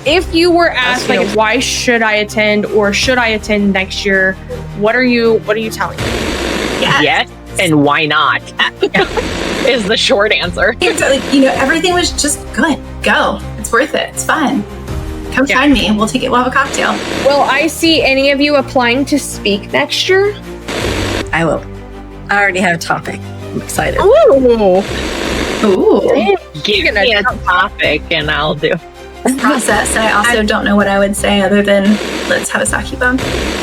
if you were asked, like, why should I attend or should I attend next year, what are you telling me? Yes, and why not? Is the short answer. It's like, everything was just good. Go. It's worth it. It's fun. Come find me and we'll have a cocktail. Will I see any of you applying to speak next year? I will. I already have a topic. I'm excited. Ooh. Give me a topic and I'll do process. And I also don't know what I would say other than let's have a sake bump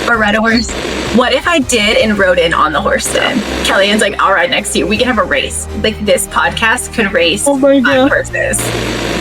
or ride a horse. What if I did and rode in on the horse then? Kellyanne's like, I'll ride next to you. We can have a race. Like this podcast could race on horses.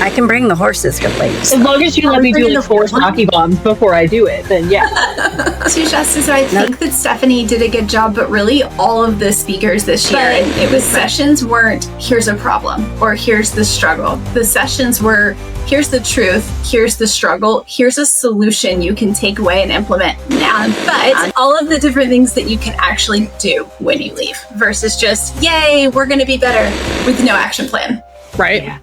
I can bring the horses completely. As long as you let me do like 4 sake bombs before I do it, then yeah. To Justice, I think that Stephanie did a good job, but really all of the speakers this year, it was sessions weren't here's a problem or here's the struggle. The sessions were here's the truth, here's the struggle, here's a solution you can take away and implement now. But all of the different things that you can actually do when you leave versus just, yay, we're going to be better with no action plan. Right? Yeah.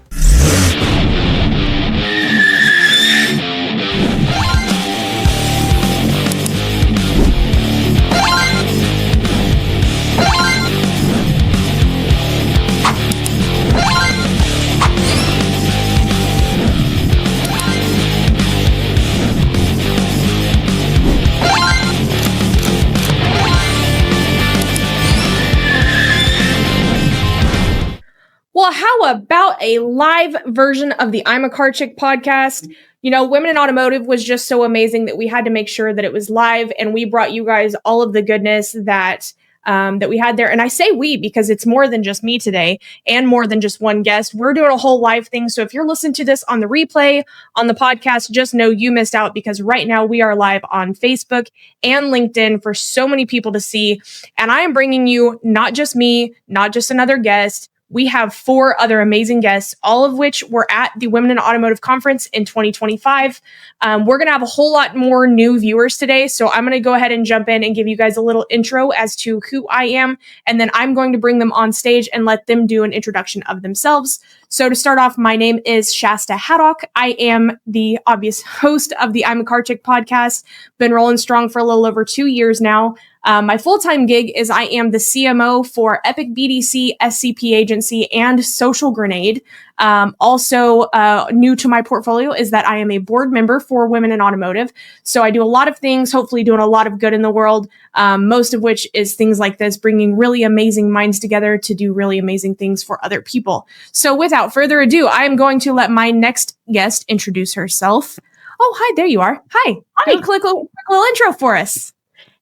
Well, how about a live version of the I'm a Car Chick podcast? Women in Automotive was just so amazing that we had to make sure that it was live, and we brought you guys all of the goodness that we had there. And I say we because it's more than just me today and more than just one guest. We're doing a whole live thing. So if you're listening to this on the replay, on the podcast, just know you missed out because right now we are live on Facebook and LinkedIn for so many people to see. And I am bringing you not just me, not just another guest. We have 4 other amazing guests, all of which were at the Women in Automotive Conference in 2025. We're going to have a whole lot more new viewers today. So I'm going to go ahead and jump in and give you guys a little intro as to who I am. And then I'm going to bring them on stage and let them do an introduction of themselves. So to start off, my name is Shasta Haddock. I am the obvious host of the I'm a Car Chick podcast. Been rolling strong for a little over 2 years now. My full-time gig is I am the CMO for Epic BDC, SCP Agency, and Social Grenade. Also, new to my portfolio is that I am a board member for Women in Automotive. So I do a lot of things, hopefully doing a lot of good in the world, most of which is things like this, bringing really amazing minds together to do really amazing things for other people. So without further ado, I am going to let my next guest introduce herself. Oh, hi, there you are. Hi. Do a quick little intro for us.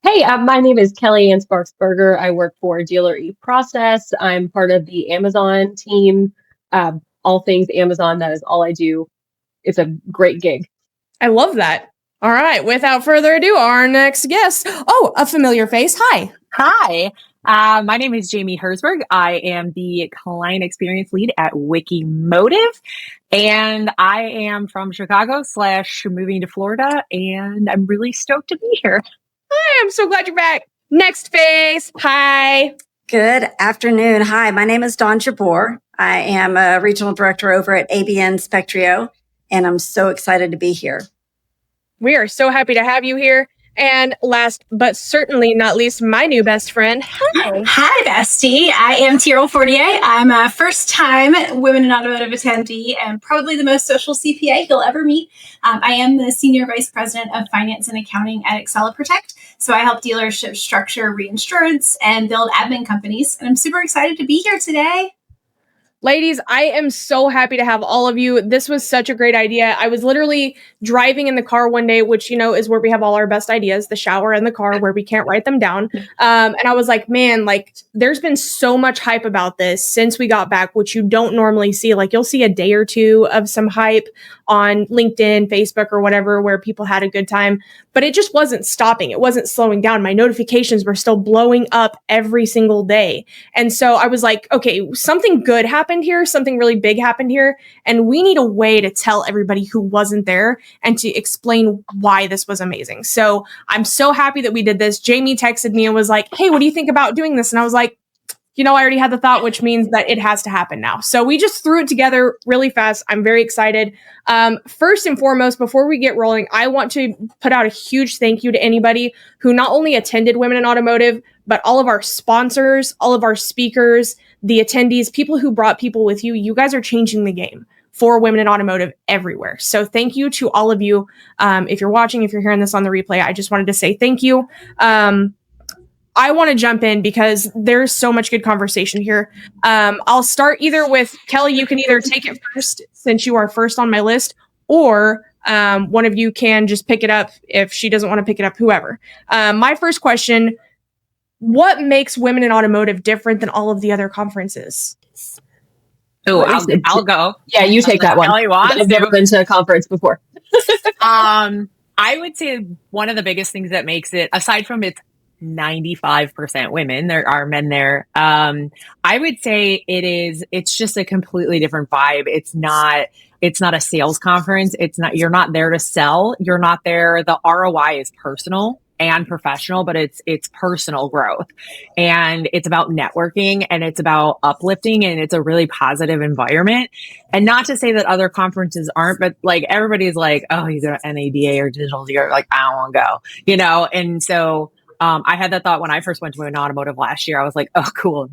Hey, my name is Kellyanne Sparksberger. I work for Dealer eProcess. I'm part of the Amazon team. All things Amazon, that is all I do. It's a great gig. I love that. All right. Without further ado, our next guest. Oh, a familiar face. Hi. Hi. My name is Jamie Herzberg. I am the client experience lead at Automotive, and I am from Chicago / moving to Florida, and I'm really stoked to be here. Hi, I'm so glad you're back. Next face. Hi. Good afternoon. Hi, my name is Dawn Jabor. I am a regional director over at ABN Spectrio, and I'm so excited to be here. We are so happy to have you here. And last but certainly not least, my new best friend. Hi. Hi, bestie. I am Tyrell Fortier. I'm a first-time Women in Automotive attendee and probably the most social CPA you'll ever meet. I am the Senior Vice President of Finance and Accounting at Excella Protect. So I help dealerships structure reinsurance and build admin companies. And I'm super excited to be here today. Ladies, I am so happy to have all of you. This was such a great idea. I was literally driving in the car one day, which, is where we have all our best ideas, the shower and the car where we can't write them down. And I was like, man, there's been so much hype about this since we got back, which you don't normally see. You'll see a day or two of some hype on LinkedIn, Facebook, or whatever, where people had a good time, but it just wasn't stopping. It wasn't slowing down. My notifications were still blowing up every single day. And so I was like, okay, something good happened here. Something really big happened here. And we need a way to tell everybody who wasn't there and to explain why this was amazing. So I'm so happy that we did this. Jamie texted me and was like, hey, what do you think about doing this? And I was like, I already had the thought, which means that it has to happen now. So we just threw it together really fast. I'm very excited. First and foremost, before we get rolling, I want to put out a huge thank you to anybody who not only attended Women in Automotive, but all of our sponsors, all of our speakers, the attendees, people who brought people with you. You guys are changing the game for women in automotive everywhere. So thank you to all of you. If you're watching, if you're hearing this on the replay, I just wanted to say thank you. I want to jump in because there's so much good conversation here. I'll start either with Kelly. You can either take it first since you are first on my list, or one of you can just pick it up if she doesn't want to pick it up, whoever. My first question, what makes Women in Automotive different than all of the other conferences? Oh, I'll go. Yeah, you take that one. I've never been to a conference before. I would say one of the biggest things that makes it, aside from its 95% women, there are men there. I would say it's just a completely different vibe. It's not a sales conference. You're not there to sell. You're not there. The ROI is personal and professional, but it's personal growth, and it's about networking, and it's about uplifting, and it's a really positive environment. And not to say that other conferences aren't, but like everybody's like, oh, you go to NADA or digital, you're like, I don't want to go, and so I had that thought when I first went to an automotive last year. I was like, oh, cool.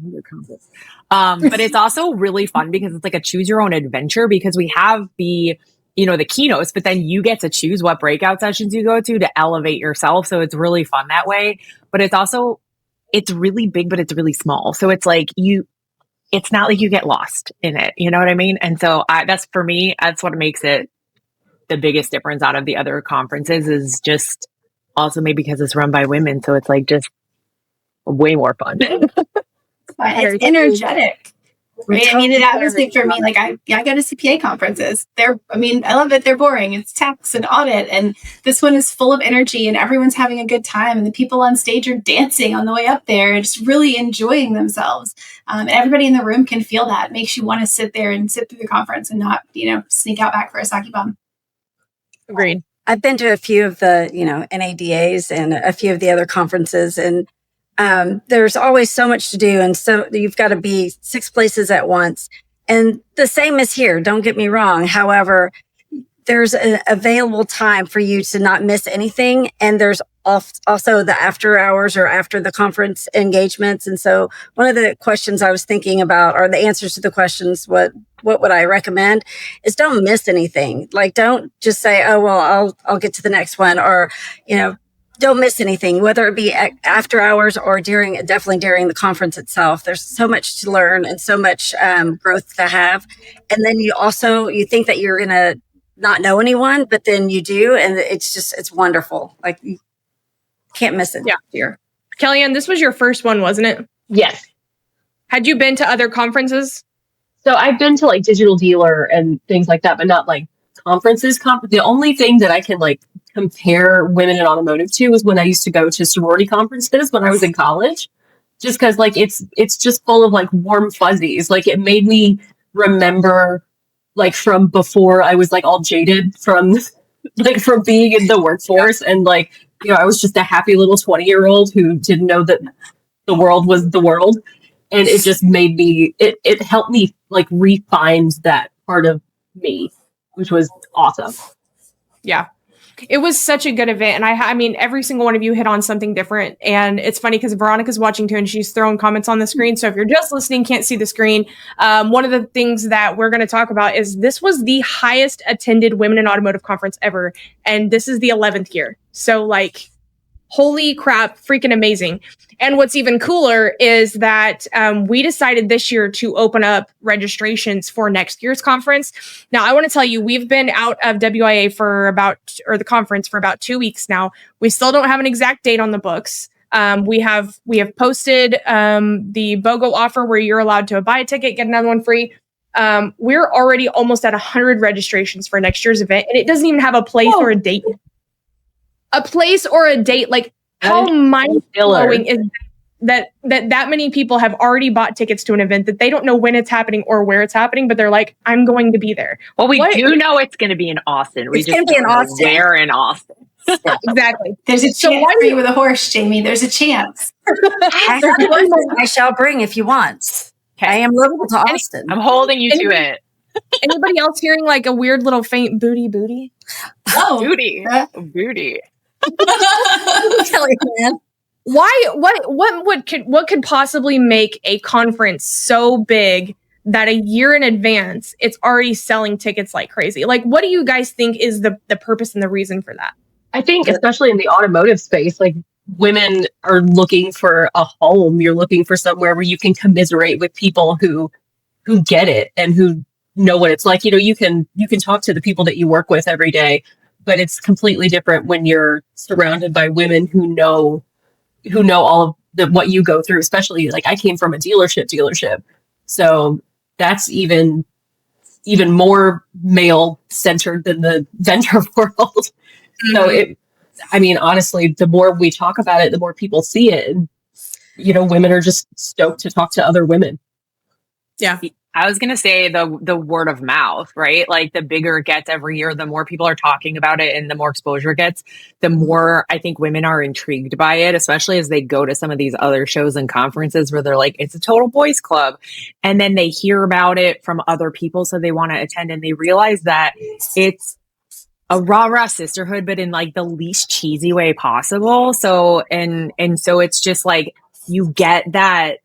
But it's also really fun because it's like a choose your own adventure, because we have the keynotes, but then you get to choose what breakout sessions you go to elevate yourself. So it's really fun that way. But it's really big, but it's really small. So it's like it's not like you get lost in it. You know what I mean? And so that's for me, that's what makes it the biggest difference out of the other conferences, is just also maybe because it's run by women. So it's like just way more fun. It's energetic. Right? I mean, obviously for me, like I go to CPA conferences. I love it. They're boring. It's tax and audit. And this one is full of energy, and everyone's having a good time. And the people on stage are dancing on the way up there, just really enjoying themselves. And everybody in the room can feel that. It makes you want to sit there and sit through the conference and not, sneak out back for a sake bomb. Agreed. I've been to a few of the, NADAs and a few of the other conferences, and there's always so much to do. And so you've got to be 6 places at once. And the same is here. Don't get me wrong. However, there's an available time for you to not miss anything. And there's also the after hours or after the conference engagements. And so one of the questions I was thinking about, or the answers to the questions, what would I recommend, is don't miss anything. Like, don't just say, oh, well, I'll get to the next one, or, don't miss anything, whether it be after hours or definitely during the conference itself. There's so much to learn and so much growth to have. And then you think that you're going to not know anyone, but then you do. And it's wonderful. Like, you can't miss it. Yeah. Here. Kellyanne, this was your first one, wasn't it? Yes. Had you been to other conferences? So I've been to like Digital Dealer and things like that, but not like conferences. The only thing that I can like compare Women in Automotive to was when I used to go to sorority conferences when I was in college, just because like it's just full of like warm fuzzies. Like, it made me remember like from before I was like all jaded from being in the workforce, and like, I was just a happy little 20-year-old who didn't know that the world was the world. And it just made me, it helped me like refine that part of me, which was awesome. Yeah. It was such a good event. And I mean, every single one of you hit on something different. And it's funny because Veronica's watching too, and she's throwing comments on the screen. So if you're just listening, can't see the screen. One of the things that we're going to talk about is this was the highest attended Women in Automotive conference ever. And this is the 11th year. So like, holy crap, freaking amazing. And what's even cooler is that we decided this year to open up registrations for next year's conference. Now, I want to tell you, we've been out of WIA the conference for about 2 weeks now. We still don't have an exact date on the books. We have posted the BOGO offer where you're allowed to buy a ticket, get another one free. We're already almost at 100 registrations for next year's event, and it doesn't even have a place or a date. A place or a date, like how mind-blowing is that many people have already bought tickets to an event that they don't know when it's happening or where it's happening, but they're like, I'm going to be there. Well, we do know it's going to be in Austin. It's going to be in Austin. Where in Austin? Exactly. There's a chance for you with a horse, Jamie. There's a chance. I have horses I shall bring if you want. Okay. I am local to Austin. I'm holding you to it. Anybody else hearing like a weird little faint booty? Oh, Booty. Booty. Kelly, man. Why? What could possibly make a conference so big that a year in advance it's already selling tickets like crazy? Like, what do you guys think is the purpose and the reason for that? I think especially in the automotive space, like women are looking for a home. You're looking for somewhere where you can commiserate with people who get it and who know what it's like. You know, you can talk to the people that you work with every day, but it's completely different when you're surrounded by women who know all of what you go through. Especially like I came from a dealership, so that's even more male centered than the vendor world. So honestly, the more we talk about it, the more people see it. And, women are just stoked to talk to other women. Yeah. I was going to say the word of mouth, right? Like the bigger it gets every year, the more people are talking about it and the more exposure it gets, the more I think women are intrigued by it, especially as they go to some of these other shows and conferences where they're like, it's a total boys club. And then they hear about it from other people. So they want to attend and they realize that it's a rah-rah sisterhood, but in like the least cheesy way possible. So, and so it's just like, you get that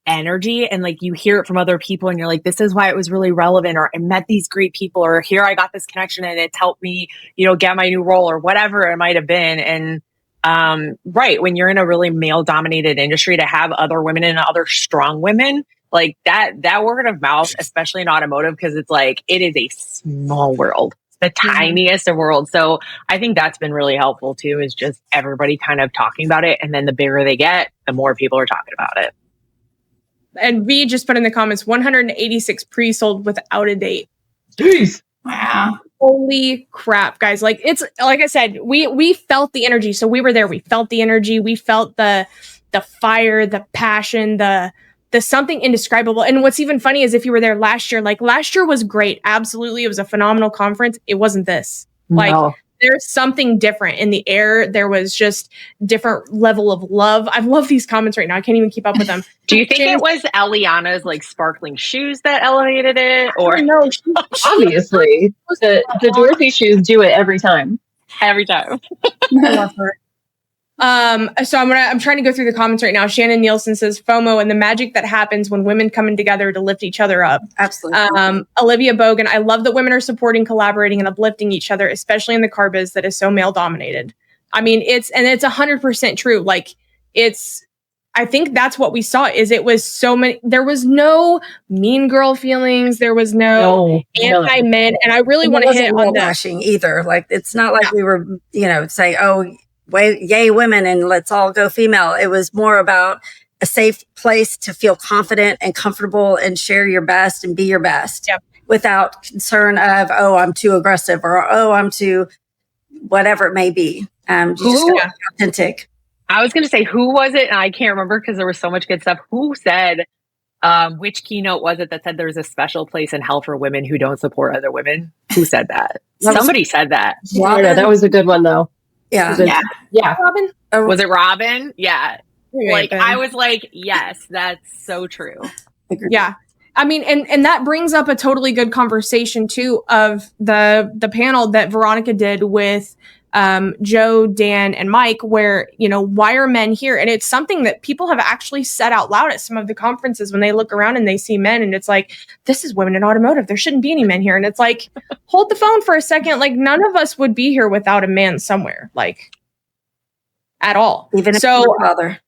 energy and like you hear it from other people and you're like, this is why it was really relevant, or I met these great people, or here I got this connection and it's helped me, get my new role, or whatever it might have been. And right, when you're in a really male dominated industry, to have other women and other strong women, like that word of mouth, especially in automotive, because it's like, it is a small world, the tiniest of worlds. So I think that's been really helpful too, is just everybody kind of talking about it. And then the bigger they get, the more people are talking about it. And V just put in the comments, 186 pre-sold without a date. Jeez. wow. Holy crap, guys. Like, it's like I said, we felt the energy. So we were there. We felt the energy. We felt the fire, the passion, the something indescribable. And what's even funny is if you were there last year, like last year was great. Absolutely. It was a phenomenal conference. It wasn't this. Like, No. there's something different in the air. There was just different level of love. I love these comments right now. I can't even keep up with them. Do you think it was Eliana's like sparkling shoes that elevated it, or no? Obviously, the Dorothy shoes do it every time. every time? I love her. So I'm trying to go through the comments right now. Shannon Nielsen says FOMO and the magic that happens when women come in together to lift each other up. Absolutely. Olivia Bogan, I love that women are supporting, collaborating, and uplifting each other, especially in the car biz that is so male dominated. I mean, it's 100% true. Like, I think that's what we saw, is it was so many, there was no mean girl feelings. There was no anti-men. And I really want to hit on that. Bashing either. Like, it's not like we were, saying, oh, yay women and let's all go female. It was more about a safe place to feel confident and comfortable and share your best and be your best without concern of, oh, I'm too aggressive, or, oh, I'm too whatever it may be. You just gotta be authentic. I was going to say, who was it? And I can't remember because there was so much good stuff. Who said, which keynote was it that said there's a special place in hell for women who don't support other women? Who said that? Somebody said that. Yeah, that was a good one though. Yeah. Robin? Was it Robin? Yeah. Right, I was like, yes, that's so true. Yeah. I mean, and that brings up a totally good conversation too of the panel that Veronica did with Joe, Dan, and Mike, where, why are men here? And it's something that people have actually said out loud at some of the conferences when they look around and they see men, and it's like, this is women in automotive. There shouldn't be any men here. And it's like, hold the phone for a second. Like, none of us would be here without a man somewhere, like, at all. Even if so, you're a mother.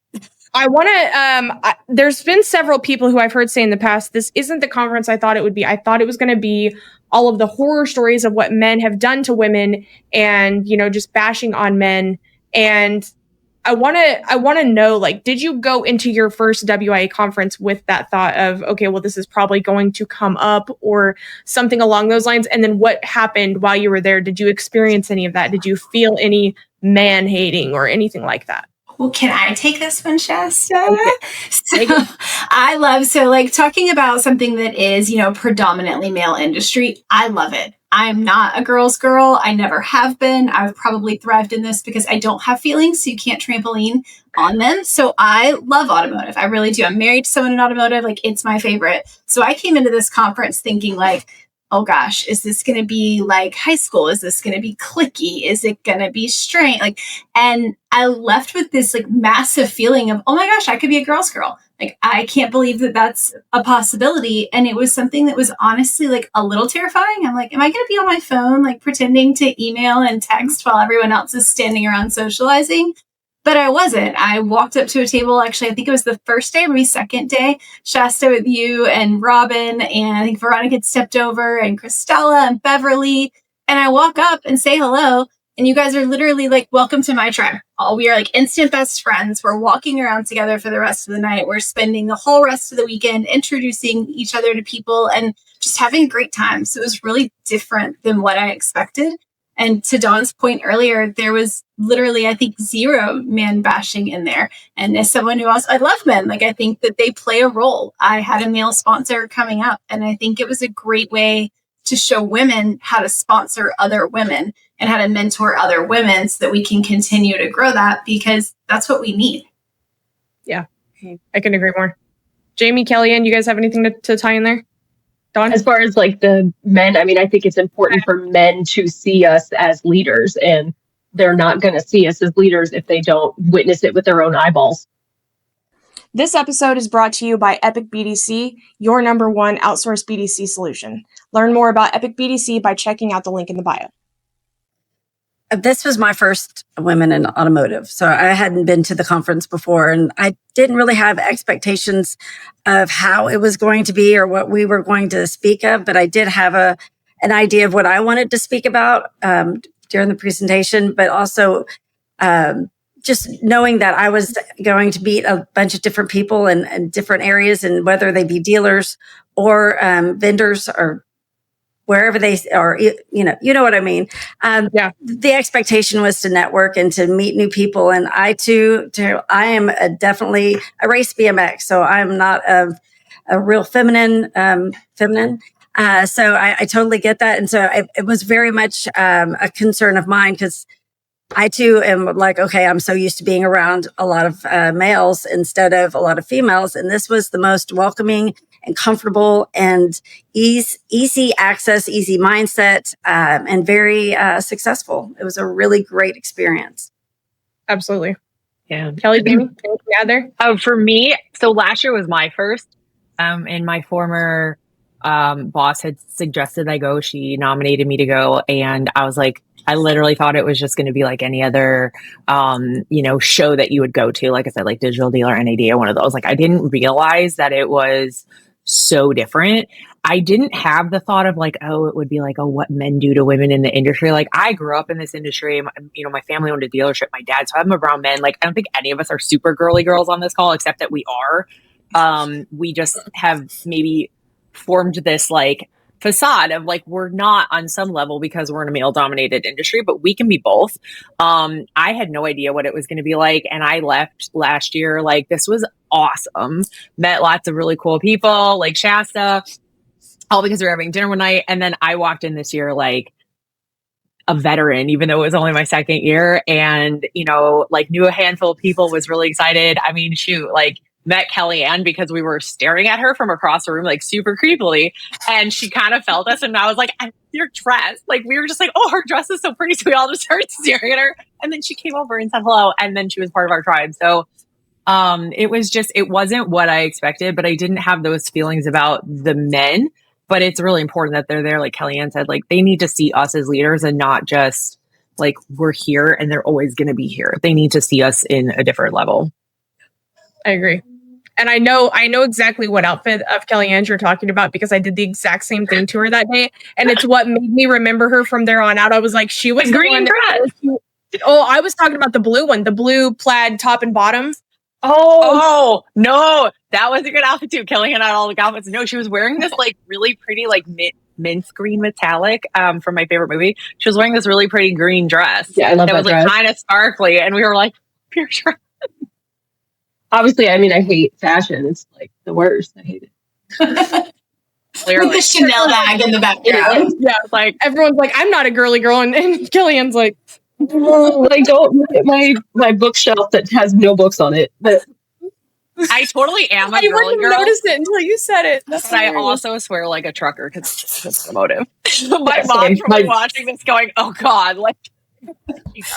I want to, there's been several people who I've heard say in the past, this isn't the conference I thought it would be. I thought it was going to be all of the horror stories of what men have done to women and, just bashing on men. And I want to know, like, did you go into your first WIA conference with that thought of, okay, well, this is probably going to come up or something along those lines? And then what happened while you were there? Did you experience any of that? Did you feel any man hating or anything like that? Well, can I take this one, Shasta? Okay. I love, like talking about something that is, predominantly male industry. I love it. I'm not a girl's girl. I never have been. I've probably thrived in this because I don't have feelings, so you can't trampoline on them. So I love automotive. I really do. I'm married to someone in automotive. Like, it's my favorite. So I came into this conference thinking like, oh gosh, is this going to be like high school? Is this going to be cliquey? Is it going to be straight? Like, and I left with this like massive feeling of, oh my gosh, I could be a girl's girl. Like, I can't believe that that's a possibility. And it was something that was honestly like a little terrifying. I'm like, am I going to be on my phone, like pretending to email and text while everyone else is standing around socializing? But I wasn't. I walked up to a table. Actually, I think it was the first day, maybe second day, Shasta with you and Robin, and I think Veronica had stepped over, and Christella and Beverly. And I walk up and say hello. And you guys are literally like, welcome to my tribe. We are like instant best friends. We're walking around together for the rest of the night. We're spending the whole rest of the weekend introducing each other to people and just having a great time. So it was really different than what I expected. And to Dawn's point earlier, there was literally, I think, zero man bashing in there. And as someone who also, I love men, like I think that they play a role. I had a male sponsor coming up, and I think it was a great way to show women how to sponsor other women and how to mentor other women so that we can continue to grow that, because that's what we need. Yeah, I couldn't agree more. Jamie, Kellyanne, you guys have anything to tie in there? Dawn? As far as like the men, I mean, I think it's important for men to see us as leaders, and they're not going to see us as leaders if they don't witness it with their own eyeballs. This episode is brought to you by Epic BDC, your number one outsourced BDC solution. Learn more about Epic BDC by checking out the link in the bio. This was my first Women in Automotive. So I hadn't been to the conference before, and I didn't really have expectations of how it was going to be or what we were going to speak of, but I did have an idea of what I wanted to speak about during the presentation, but also just knowing that I was going to meet a bunch of different people in different areas, and whether they be dealers or vendors or wherever they are, you know what I mean? Yeah. The expectation was to network and to meet new people. And I am definitely a race BMX. So I'm not a real feminine. So I totally get that. And so it was very much a concern of mine, because I too am like, okay, I'm so used to being around a lot of males instead of a lot of females. And this was the most welcoming and comfortable and easy access, easy mindset, and very successful. It was a really great experience. Absolutely. Yeah. Kelly, Jamie, anything to add there? For me, so last year was my first, and my former boss had suggested I go. She nominated me to go, and I was like, I literally thought it was just going to be like any other, show that you would go to. Like I said, like Digital Dealer, NADA, one of those. Like, I didn't realize that it was so different. I didn't have the thought of like, oh, it would be like, oh, what men do to women in the industry. Like, I grew up in this industry. My family owned a dealership. My dad, so I'm around men. Like, I don't think any of us are super girly girls on this call, except that we are. We just have maybe formed this like facade of like, we're not on some level because we're in a male dominated industry, but we can be both. I had no idea what it was going to be like. And I left last year. Like, this was awesome. Met lots of really cool people like Shasta, all because we were having dinner one night. And then I walked in this year, like a veteran, even though it was only my second year, and, like knew a handful of people, was really excited. I mean, shoot, like, met Kellyanne because we were staring at her from across the room, like super creepily. And she kind of felt us. And I was like, your dress. Like, we were just like, oh, her dress is so pretty. So we all just started staring at her. And then she came over and said hello. And then she was part of our tribe. So it wasn't what I expected, but I didn't have those feelings about the men. But it's really important that they're there. Like Kellyanne said, like, they need to see us as leaders and not just like, we're here and they're always going to be here. They need to see us in a different level. I agree. And I know exactly what outfit of Kellyanne you're talking about, because I did the exact same thing to her that day. And it's what made me remember her from there on out. I was like, she was the green dress. I was talking about the blue one, the blue plaid top and bottom. Oh no, that was a good outfit too. Kellyanne had all the outfits. No, she was wearing this like really pretty, like mint green metallic from my favorite movie. She was wearing this really pretty green dress. Yeah, I love that was dress. Like kind of sparkly. And we were like, pure dress. Obviously, I mean, I hate fashion. It's like the worst. I hate it. With the Chanel bag in the background. Yeah, like everyone's like, I'm not a girly girl, and Killian's like, like, don't look at my bookshelf that has no books on it. But I totally am a I girly wouldn't girl. notice it until you said it. That's But I hilarious. also swear like a trucker because it's automotive. My Yeah, mom's same. probably watching this going, oh God, like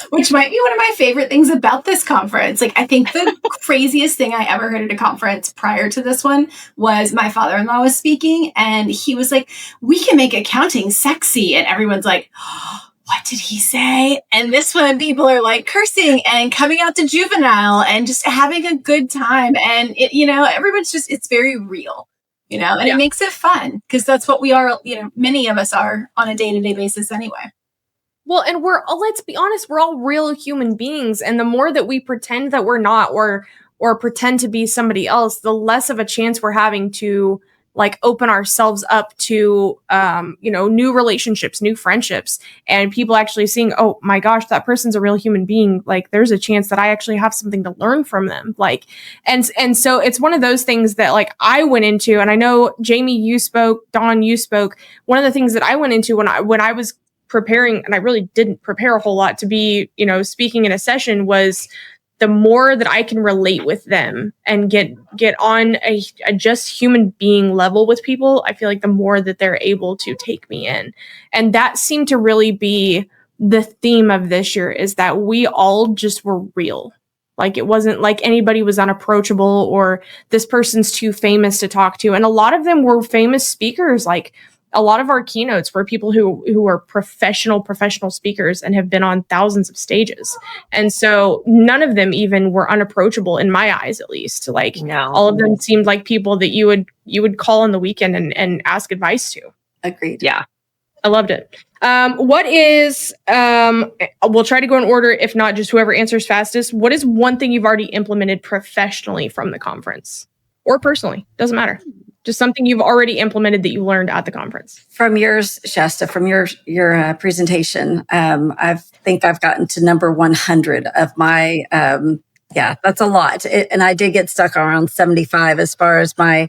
Which might be one of my favorite things about this conference. Like, I think the craziest thing I ever heard at a conference prior to this one was my father-in-law was speaking, and he was like, we can make accounting sexy. And everyone's like, oh, what did he say? And this one, people are like cursing and coming out to juvenile and just having a good time. And it, everyone's just, it's very real, and it makes it fun because that's what we are, many of us are on a day-to-day basis anyway. Well, and let's be honest, we're all real human beings. And the more that we pretend that we're not, or pretend to be somebody else, the less of a chance we're having to like open ourselves up to, new relationships, new friendships, and people actually seeing, oh my gosh, that person's a real human being. Like there's a chance that I actually have something to learn from them. Like, and so it's one of those things that like I went into, and I know Jamie, you spoke, Dawn, you spoke. One of the things that I went into when I was preparing, and I really didn't prepare a whole lot to be, speaking in a session, was the more that I can relate with them and get on a just human being level with people, I feel like the more that they're able to take me in. And that seemed to really be the theme of this year, is that we all just were real. Like it wasn't like anybody was unapproachable or this person's too famous to talk to. And a lot of them were famous speakers. Like a lot of our keynotes were people who are professional speakers and have been on thousands of stages. And so none of them even were unapproachable in my eyes, at least. Like all of them seemed like people that you would call on the weekend and ask advice to. Agreed. Yeah. I loved it. What is, we'll try to go in order. If not, just whoever answers fastest. What is one thing you've already implemented professionally from the conference or personally? Doesn't matter. Just something you've already implemented that you learned at the conference. From yours, Shasta, from your presentation, I think I've gotten to number 100 of my, that's a lot. And I did get stuck around 75 as far as my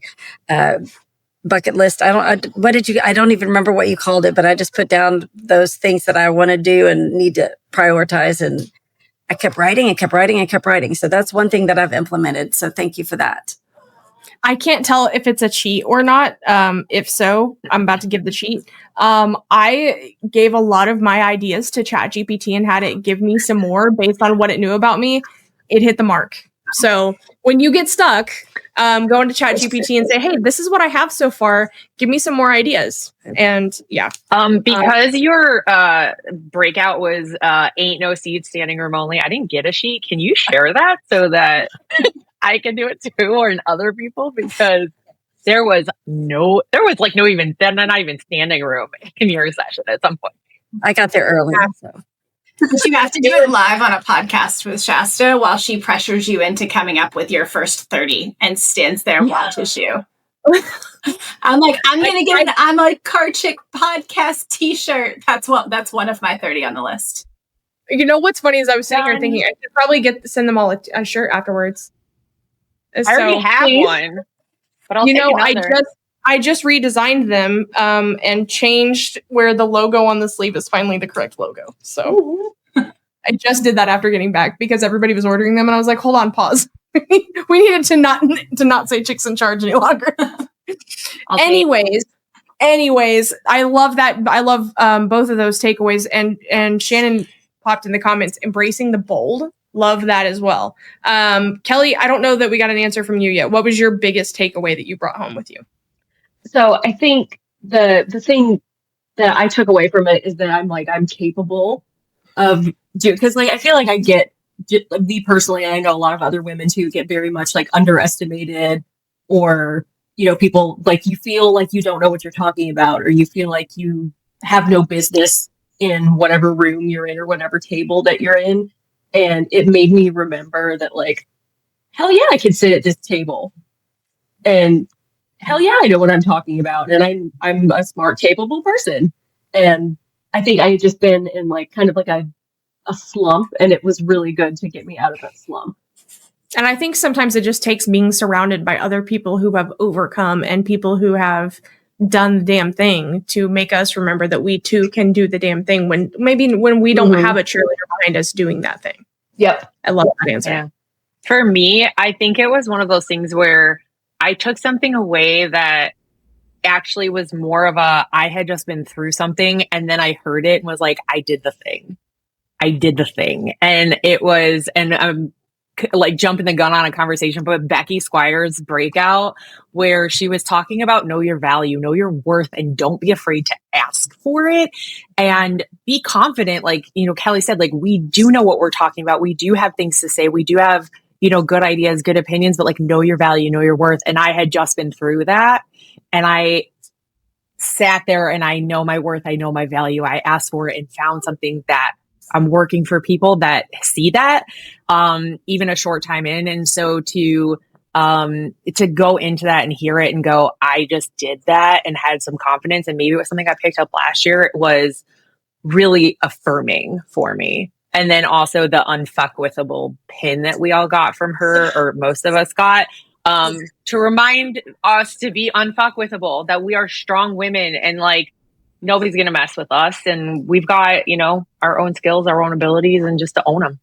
bucket list. I don't even remember what you called it, but I just put down those things that I want to do and need to prioritize. And I kept writing and kept writing and kept writing. So that's one thing that I've implemented. So thank you for that. I can't tell if it's a cheat or not. If so, I'm about to give the cheat. I gave a lot of my ideas to ChatGPT and had it give me some more based on what it knew about me. It hit the mark. So when you get stuck, go into ChatGPT and say, hey, this is what I have so far. Give me some more ideas. And yeah. Because your breakout was ain't no seed, standing room only, I didn't get a sheet. Can you share that so that I can do it too, or in other people? Because there was not even standing room in your session at some point. I got there early. So. But you have to do it live on a podcast with Shasta while she pressures you into coming up with your first 30 and stands there and watches you. I'm like, I'm going to get I'm a Car Chick podcast t-shirt. That's one of my 30 on the list. You know what's funny is I was sitting here thinking I should probably send them all a shirt afterwards. I already have one, but I'll take another. I just redesigned them and changed where the logo on the sleeve is finally the correct logo. So I just did that after getting back because everybody was ordering them, and I was like, "Hold on, pause. We needed to not say Chicks in Charge any longer." Anyways, I love that. I love both of those takeaways, and Shannon popped in the comments embracing the bold. Love that as well. Kelly, I don't know that we got an answer from you yet. What was your biggest takeaway that you brought home with you? So I think the thing that I took away from it is that I'm capable of doing, because I feel like I get, me personally, and I know a lot of other women too, get very much underestimated, or people you feel like you don't know what you're talking about, or you feel like you have no business in whatever room you're in or whatever table that you're in. And it made me remember that hell yeah, I can sit at this table, and hell yeah, I know what I'm talking about, and I'm a smart, capable person. And I think I had just been in kind of a slump, and it was really good to get me out of that slump. And I think sometimes it just takes being surrounded by other people who have overcome and people who have done the damn thing to make us remember that we too can do the damn thing when we don't have a cheerleader behind us doing that thing. Yep. I love that answer. Yeah. For me, I think it was one of those things where I took something away that actually was more of I had just been through something, and then I heard it and was like, I did the thing. And it was, and I'm like jumping the gun on a conversation, but Becky Squire's breakout where she was talking about know your value, know your worth, and don't be afraid to ask for it and be confident. Like, Kelly said, like, we do know what we're talking about. We do have things to say. We do have, good ideas, good opinions, but like, know your value, know your worth. And I had just been through that. And I sat there and I know my worth. I know my value. I asked for it and found something that I'm working for people that see that, even a short time in. And so to go into that and hear it and go, I just did that and had some confidence. And maybe it was something I picked up last year. It was really affirming for me. And then also the unfuckwithable pin that we all got from her, or most of us got, to remind us to be unfuckwithable, that we are strong women and like, nobody's going to mess with us. And we've got, our own skills, our own abilities, and just to own them.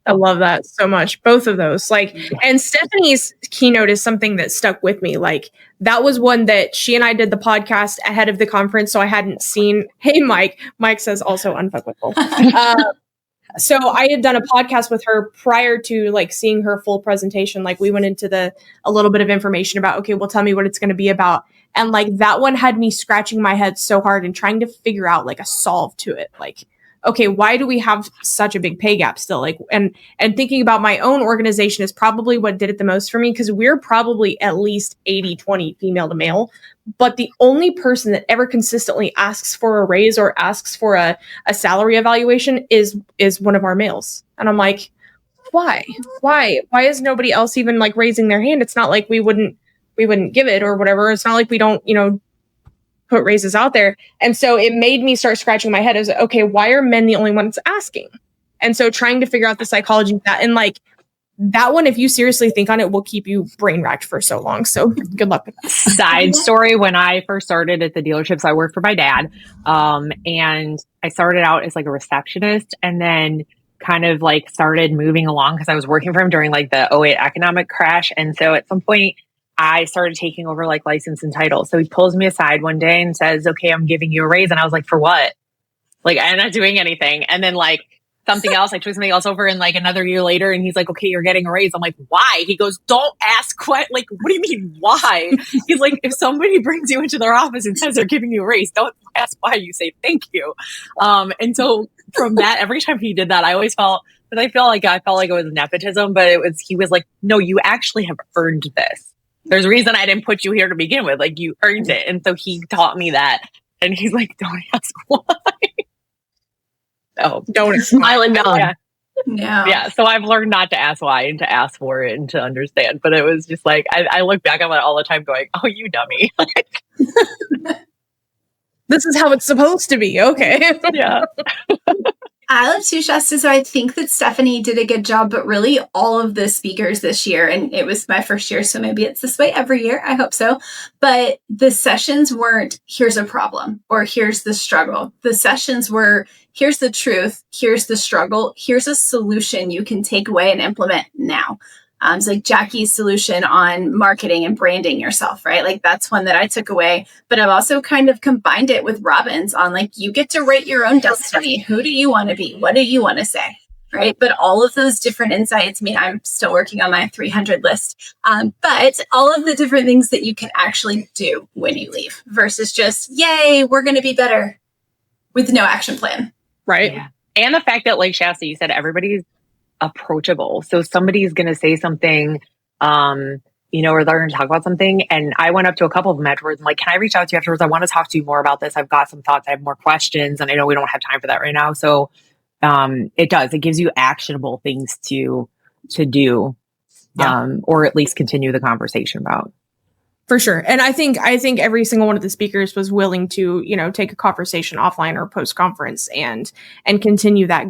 I love that so much. Both of those. Like, and Stephanie's keynote is something that stuck with me. Like, that was one that she and I did the podcast ahead of the conference. So I hadn't seen, hey, Mike. Mike says also unfuckable. So I had done a podcast with her prior to like seeing her full presentation. Like, we went into a little bit of information about, okay, well, tell me what it's going to be about. And like, that one had me scratching my head so hard and trying to figure out like a solve to it. Like, okay, why do we have such a big pay gap still? Like, and thinking about my own organization is probably what did it the most for me, because we're probably at least 80-20 female to male. But the only person that ever consistently asks for a raise or asks for a salary evaluation is one of our males. And I'm like, why is nobody else even like raising their hand? It's not like we wouldn't give it or whatever. It's not like we don't, put raises out there. And so it made me start scratching my head as, okay, why are men the only ones asking? And so trying to figure out the psychology of that, and like that one, if you seriously think on it, will keep you brain racked for so long. So good luck with that. Side story, when I first started at the dealerships, I worked for my dad. And I started out as like a receptionist, and then kind of like started moving along because I was working for him during like the 2008 economic crash. And so at some point I started taking over like license and title. So he pulls me aside one day and says, okay, I'm giving you a raise. And I was like, for what? Like, I'm not doing anything. And then like something else, I took something else over, and like another year later, and he's like, okay, you're getting a raise. I'm like, why? He goes, don't ask what, like, what do you mean, why? He's like, if somebody brings you into their office and says they're giving you a raise, don't ask why, you say thank you. And so from that, every time he did that, I always felt, but I felt like it was nepotism, but he was like, no, you actually have earned this. There's a reason I didn't put you here to begin with. Like, you earned it. And so he taught me that. And he's like, don't ask why. Oh, Don't smile and nod. Yeah. No. Yeah. So I've learned not to ask why and to ask for it and to understand. But it was just like, I look back on it all the time going, oh, you dummy. This is how it's supposed to be. Okay. Yeah. I love too, Shasta. So I think that Stephanie did a good job, but really all of the speakers this year, and it was my first year, so maybe it's this way every year. I hope so. But the sessions weren't, here's a problem or here's the struggle. The sessions were, here's the truth, here's the struggle, here's a solution you can take away and implement now. It's like Jackie's solution on marketing and branding yourself, right? Like, that's one that I took away, but I've also kind of combined it with Robin's on like, you get to write your own destiny. Who do you want to be? What do you want to say? Right. But all of those different insights, I mean, I'm still working on my 300 list, but all of the different things that you can actually do when you leave versus just, yay, we're going to be better with no action plan. Right. Yeah. And the fact that, like Shasta, you said, everybody's approachable. So somebody's going to say something, or they're going to talk about something. And I went up to a couple of them afterwards. I'm like, can I reach out to you afterwards? I want to talk to you more about this. I've got some thoughts. I have more questions, and I know we don't have time for that right now. So it gives you actionable things to do, or at least continue the conversation about. For sure. And I think every single one of the speakers was willing to, take a conversation offline or post conference and continue that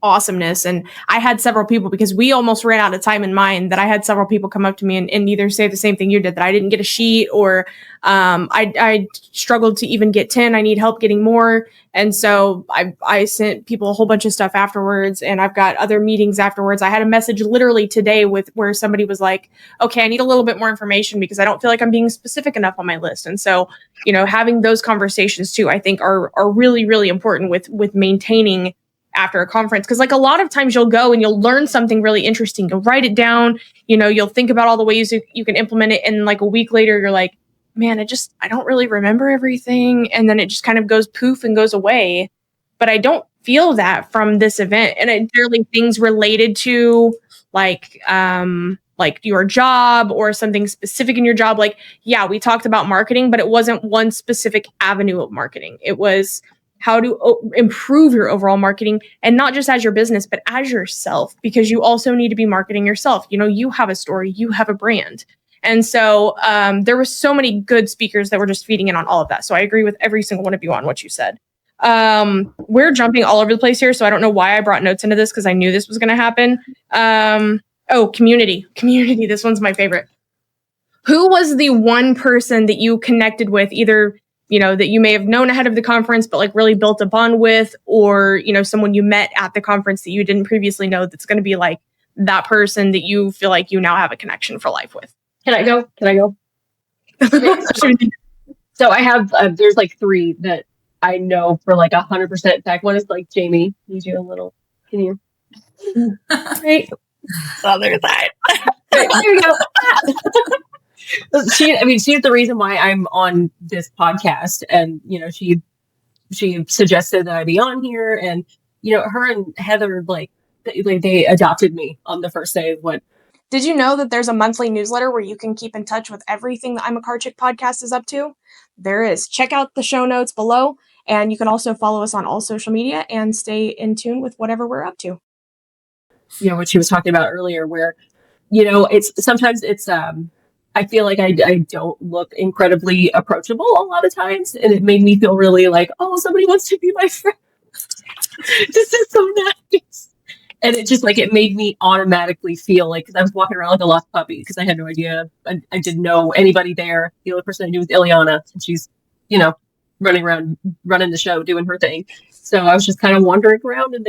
awesomeness. And I had several people, because we almost ran out of time in mine, that I had several people come up to me and either say the same thing you did, that I didn't get a sheet, or I struggled to even get 10. I need help getting more. And so I sent people a whole bunch of stuff afterwards, and I've got other meetings afterwards. I had a message literally today where somebody was like, okay, I need a little bit more information because I don't feel like I'm being specific enough on my list. And so, having those conversations too, I think are really, really important with maintaining after a conference. Because like a lot of times you'll go and you'll learn something really interesting. You'll write it down, you'll think about all the ways you can implement it. And like a week later, you're like, man, I don't really remember everything. And then it just kind of goes poof and goes away. But I don't feel that from this event. And entirely things related to like your job or something specific in your job. Like, yeah, we talked about marketing, but it wasn't one specific avenue of marketing. It was how to improve your overall marketing, and not just as your business, but as yourself, because you also need to be marketing yourself. You have a story, you have a brand. And so there were so many good speakers that were just feeding in on all of that. So I agree with every single one of you on what you said. We're jumping all over the place here, so I don't know why I brought notes into this, because I knew this was going to happen. Community. This one's my favorite. Who was the one person that you connected with, either that you may have known ahead of the conference, but like really built a bond with, or, someone you met at the conference that you didn't previously know, that's going to be like that person that you feel like you now have a connection for life with? Can I go? So I have, there's like 3 that I know for like 100% fact. One is like Jamie. Can you? Right. Other side. There we go. She's the reason why I'm on this podcast, and she suggested that I be on here, and her and Heather like they adopted me on the first day of what. Did you know that there's a monthly newsletter where you can keep in touch with everything the I'm a Car Chick podcast is up to? There is. Check out the show notes below, and you can also follow us on all social media and stay in tune with whatever we're up to. What she was talking about earlier, where it's sometimes I feel like I don't look incredibly approachable a lot of times, and it made me feel really like, oh, somebody wants to be my friend. This is so nice. And it just like, it made me automatically feel like, because I was walking around like a lost puppy, because I had no idea. I didn't know anybody there. The only person I knew was Ileana, and she's, running around, running the show, doing her thing. So I was just kind of wandering around, and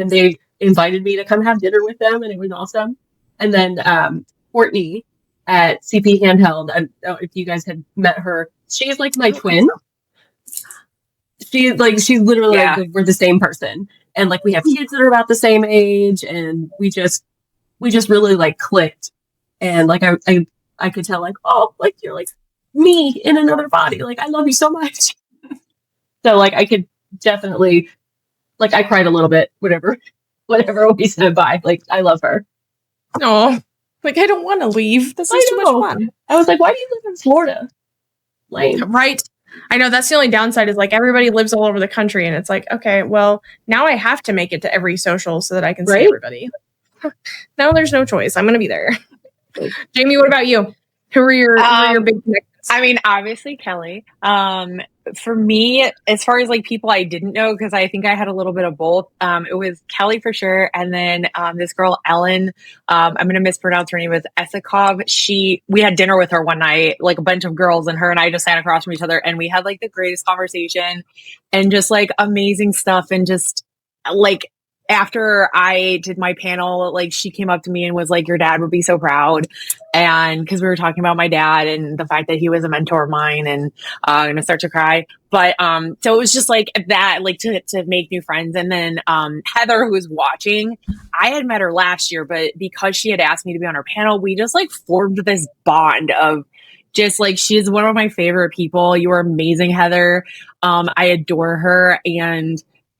they invited me to come have dinner with them, and it was awesome. And then Courtney at CP Handheld, I don't know if you guys had met her. She's like my twin. She's literally like, we're the same person, and like we have kids that are about the same age, and we just really like clicked, and like I could tell like, oh, like you're like me in another body, like I love you so much. So like I could definitely, like I cried a little bit, whatever we said bye. Like I love her. No. Like, I don't want to leave. This is too much fun. I was like, why do you live in Florida? Lame. Right. I know that's the only downside, is like everybody lives all over the country, and it's like, okay, well, now I have to make it to every social so that I can see everybody. Now there's no choice. I'm going to be there. Jamie, what about you? Who are your big connections? I mean, obviously Kelly. For me, as far as like people I didn't know, because I think I had a little bit of both. It was Kelly for sure, and then this girl Ellen. I'm gonna mispronounce her name. Was Esikov. We had dinner with her one night, like a bunch of girls, and her and I just sat across from each other, and we had like the greatest conversation, and just like amazing stuff, and just like. After I did my panel, like she came up to me and was like, your dad would be so proud. And because we were talking about my dad and the fact that he was a mentor of mine, and I'm gonna start to cry. But so it was just like that, like to make new friends. And then Heather, who was watching, I had met her last year, but because she had asked me to be on her panel, we just like formed this bond of just like, she's one of my favorite people. You are amazing, Heather. I adore her. And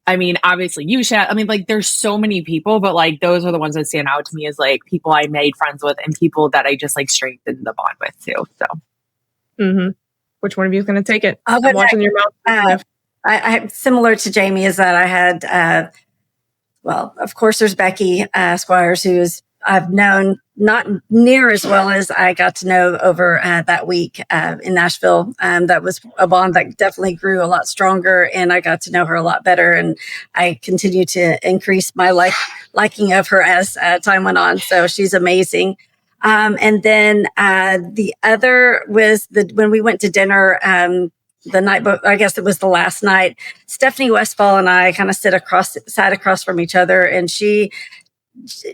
I mean, obviously you, Shat. I mean, like there's so many people, but like those are the ones that stand out to me as like people I made friends with and people that I just like strengthened the bond with too. So, Which one of you is going to take it? I'm watching your mouth. I similar to Jamie is that I had, well, of course there's Becky Squires, who is I've known not near as well as I got to know over that week in Nashville. That was a bond that definitely grew a lot stronger, and I got to know her a lot better. And I continue to increase my liking of her as time went on. So she's amazing. And then the other was when we went to dinner the night, I guess it was the last night. Stephanie Westfall and I kind of sat across from each other, and she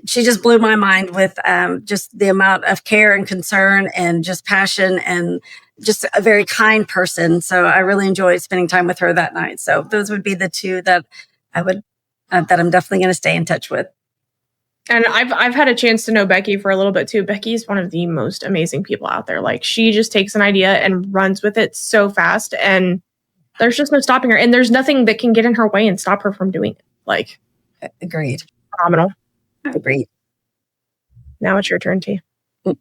just blew my mind with just the amount of care and concern and just passion, and just a very kind person. So I really enjoyed spending time with her that night. So those would be the two that I would that I'm definitely going to stay in touch with. And I've had a chance to know Becky for a little bit too. Becky's one of the most amazing people out there. Like, she just takes an idea and runs with it so fast, and there's just no stopping her. And there's nothing that can get in her way and stop her from doing it. Like, agreed. Phenomenal. Agreed. Now it's your turn, T.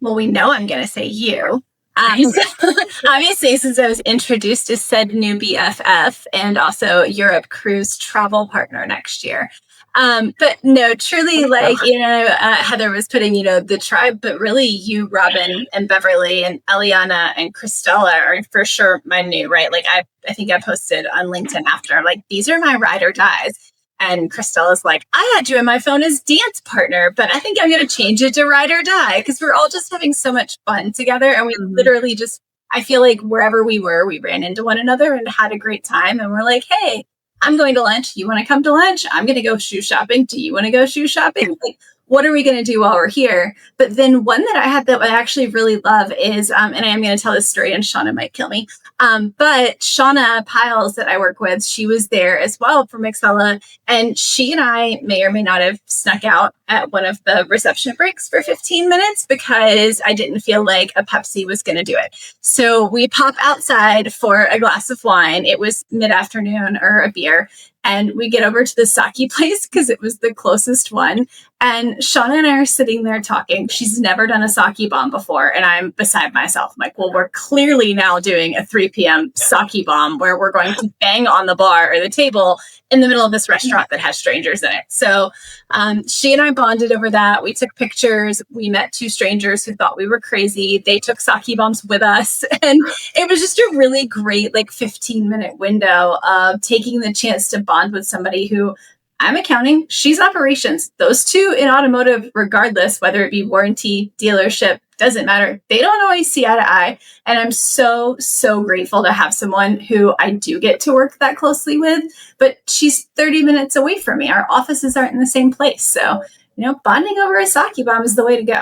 Well, we know I'm going to say you. Obviously, since I was introduced as said new BFF and also Europe cruise travel partner next year. But no, truly, like, Heather was putting, the tribe, but really you, Robin, and Beverly, and Eliana, and Christella are for sure my new, right? Like, I think I posted on LinkedIn after, like, these are my ride or dies. And Christella's like, I had you in my phone as dance partner, but I think I'm going to change it to ride or die, because we're all just having so much fun together. And we literally just, I feel like wherever we were, we ran into one another and had a great time. And we're like, hey, I'm going to lunch. You want to come to lunch? I'm going to go shoe shopping. Do you want to go shoe shopping? Like, what are we going to do while we're here? But then one that I had that I actually really love is, and I am going to tell this story and Shauna might kill me. But Shauna Piles that I work with, she was there as well from Excella. And she and I may or may not have snuck out at one of the reception breaks for 15 minutes because I didn't feel like a Pepsi was going to do it. So we pop outside for a glass of wine. It was mid-afternoon, or a beer. And we get over to the sake place because it was the closest one. And Shauna and I are sitting there talking. She's never done a sake bomb before. And I'm beside myself. I'm like, well, we're clearly now doing a 3 p.m. sake bomb where we're going to bang on the bar or the table in the middle of this restaurant that has strangers in it. So she and I bonded over that. We took pictures. We met two strangers who thought we were crazy. They took sake bombs with us. And it was just a really great, 15-minute window of taking the chance to bond with somebody who, I'm accounting, she's operations. Those two in automotive, regardless, whether it be warranty, dealership, doesn't matter. They don't always see eye to eye. And I'm so, so grateful to have someone who I do get to work that closely with, but she's 30 minutes away from me. Our offices aren't in the same place. So, bonding over a sake bomb is the way to go.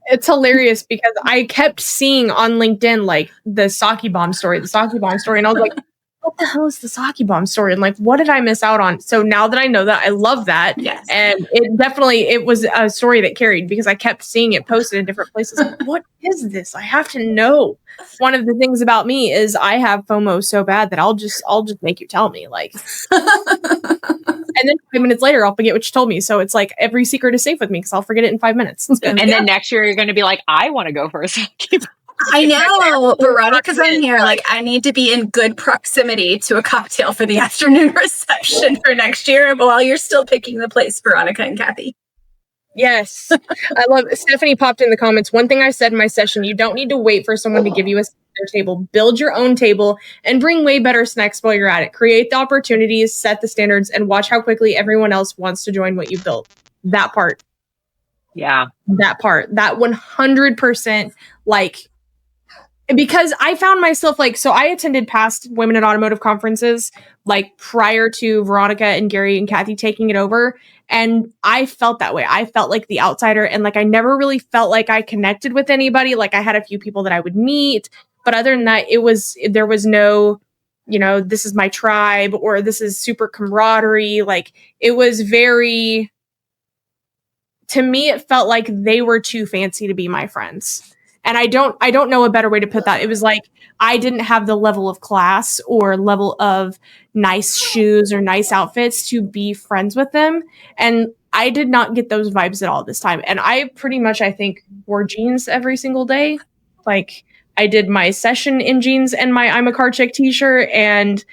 It's hilarious because I kept seeing on LinkedIn, the sake bomb story. And I was like, what the hell is the sake bomb story? And what did I miss out on? So now that I know that, I love that. Yes. And it was a story that carried because I kept seeing it posted in different places. What is this? I have to know. One of the things about me is I have FOMO so bad that I'll just make you tell me. And then 5 minutes later, I'll forget what you told me. So it's like every secret is safe with me because I'll forget it in 5 minutes. And then next year, you're going to be like, I want to go for a sake. I know, Veronica's on here. I need to be in good proximity to a cocktail for the afternoon reception for next year while you're still picking the place, Veronica and Kathy. Yes. I love it. Stephanie popped in the comments. One thing I said in my session, you don't need to wait for someone to give you a table. Build your own table and bring way better snacks while you're at it. Create the opportunities, set the standards, and watch how quickly everyone else wants to join what you built. That part. Yeah. That part. That 100%, because I found myself so I attended past women in automotive conferences prior to Veronica and Gary and Kathy taking it over. And I felt that way. I felt like the outsider, and I never really felt like I connected with anybody. I had a few people that I would meet, but other than that, there was no, this is my tribe or this is super camaraderie. It was very, to me, it felt like they were too fancy to be my friends. And I don't know a better way to put that. It was I didn't have the level of class or level of nice shoes or nice outfits to be friends with them. And I did not get those vibes at all this time. And I pretty much, I think, wore jeans every single day. I did my session in jeans and my I'm a Car Chick t-shirt. And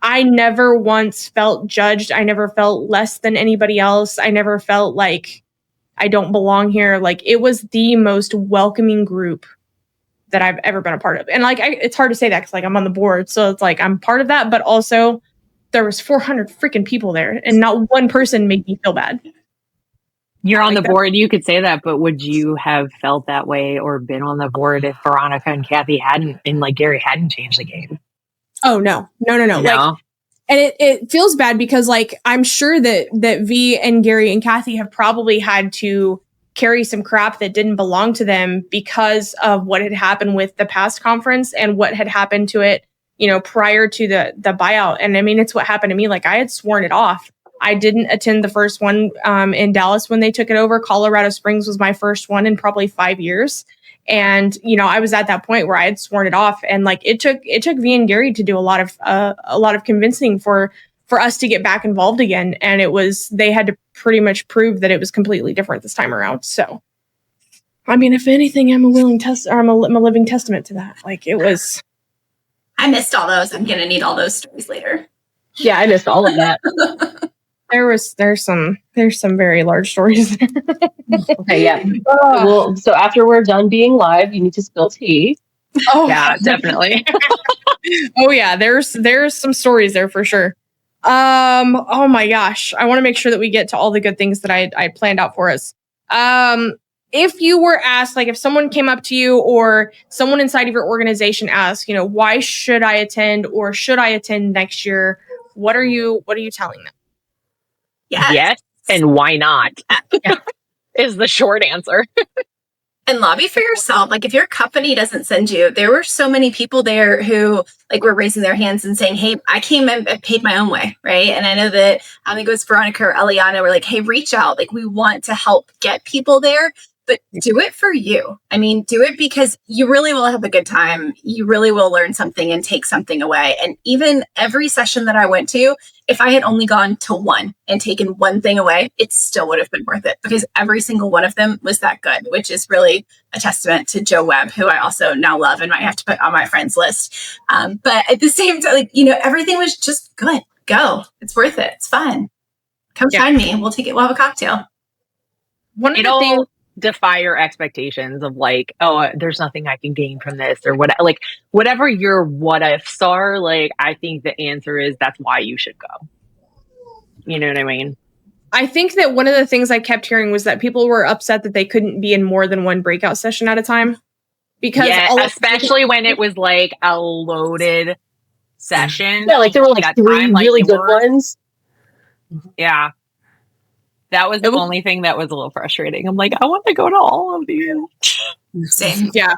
I never once felt judged. I never felt less than anybody else. I never felt I don't belong here. Like, it was the most welcoming group that I've ever been a part of. And like, it's hard to say that because like I'm on the board. So it's like, I'm part of that, but also there was 400 freaking people there and not one person made me feel bad. You're on like the board, you could say that, but would you have felt that way or been on the board if Veronica and Kathy hadn't, and like Gary hadn't changed the game? Oh, no. Like, and it feels bad because like, I'm sure that V and Gary and Kathy have probably had to carry some crap that didn't belong to them because of what had happened with the past conference and what had happened to it, you know, prior to the buyout. And I mean, it's what happened to me. Like, I had sworn it off. I didn't attend the first one in Dallas when they took it over. Colorado Springs was my first one in probably 5 years. And, you know, I was at that point where I had sworn it off. And like, it took V and Gary to do a lot of convincing for us to get back involved again. And they had to pretty much prove that it was completely different this time around. So, I mean, if anything, I'm a living testament to that. Like, it was. I missed all those. I'm going to need all those stories later. Yeah, I missed all of that. There's some very large stories there. Okay, yeah. Well, so after we're done being live, you need to spill tea. Oh yeah, definitely. Oh yeah, there's some stories there for sure. Oh my gosh, I want to make sure that we get to all the good things that I planned out for us. If you were asked, like if someone came up to you or someone inside of your organization asked, you know, why should I attend or should I attend next year? What are you telling them? Yes, and why not? Is the short answer. And lobby for yourself. Like if your company doesn't send you, there were so many people there who like were raising their hands and saying, hey, I came and I paid my own way, right? And I know that I think it was Veronica or Eliana were like, hey, reach out. Like we want to help get people there, but do it for you. I mean, do it because you really will have a good time. You really will learn something and take something away. And even every session that I went to, if I had only gone to one and taken one thing away, it still would have been worth it because every single one of them was that good, which is really a testament to Joe Webb, who I also now love and might have to put on my friends list. But at the same time, like, you know, everything was just good. Go. It's worth it. It's fun. Come find me. We'll have a cocktail. One of the things defy your expectations of like, oh, there's nothing I can gain from this or what, like whatever your what ifs are, like I think the answer is that's why you should go. You know what I mean? I think that one of the things I kept hearing was that people were upset that they couldn't be in more than one breakout session at a time. Because especially when it was like a loaded session. Yeah, like there were like three really good ones. Yeah. That was the only thing that was a little frustrating. I'm like, I want to go to all of these. Same. Yeah.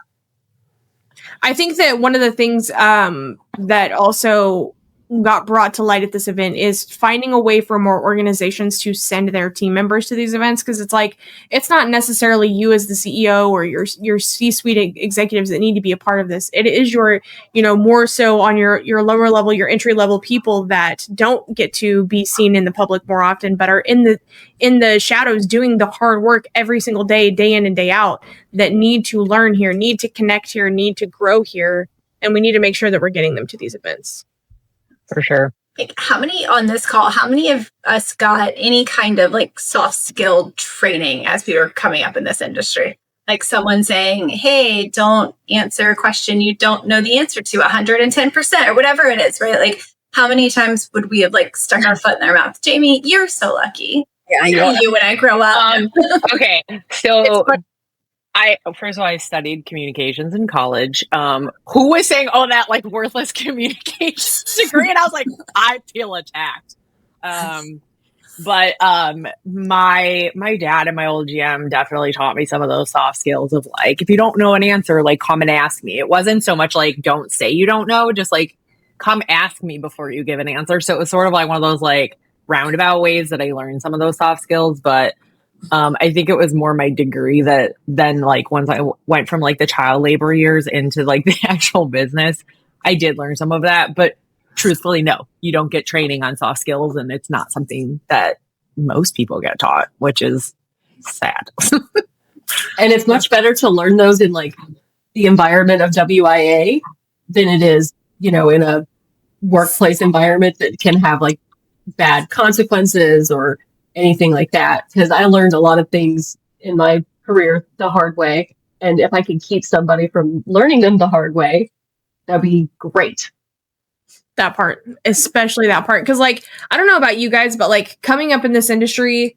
I think that one of the things that also got brought to light at this event is finding a way for more organizations to send their team members to these events. Cause it's like, it's not necessarily you as the CEO or your C-suite executives that need to be a part of this. It is your, you know, more so on your lower level, your entry level people that don't get to be seen in the public more often, but are in the shadows doing the hard work every single day, day in and day out, that need to learn here, need to connect here, need to grow here. And we need to make sure that we're getting them to these events. For sure. Like how many on this call, how many of us got any kind of like soft skill training as we were coming up in this industry? Like someone saying, hey, don't answer a question you don't know the answer to 110% or whatever it is, right? Like how many times would we have like stuck our foot in their mouth? Jamie, you're so lucky. Yeah, you when I grow up. Okay. So first of all, I studied communications in college. Who was saying, oh, that like worthless communications degree? And I was like, I feel attacked. But my dad and my old GM definitely taught me some of those soft skills of like, if you don't know an answer, like come and ask me. It wasn't so much like, don't say you don't know, just like come ask me before you give an answer. So it was sort of like one of those like roundabout ways that I learned some of those soft skills. But I think it was more my degree that then like once I went from like the child labor years into like the actual business, I did learn some of that. But truthfully, no, you don't get training on soft skills, and it's not something that most people get taught, which is sad. And it's much better to learn those in like the environment of WIA than it is, you know, in a workplace environment that can have like bad consequences or anything like that. Because I learned a lot of things in my career the hard way. And if I could keep somebody from learning them the hard way, that'd be great. That part, especially that part. Because, like, I don't know about you guys, but like coming up in this industry,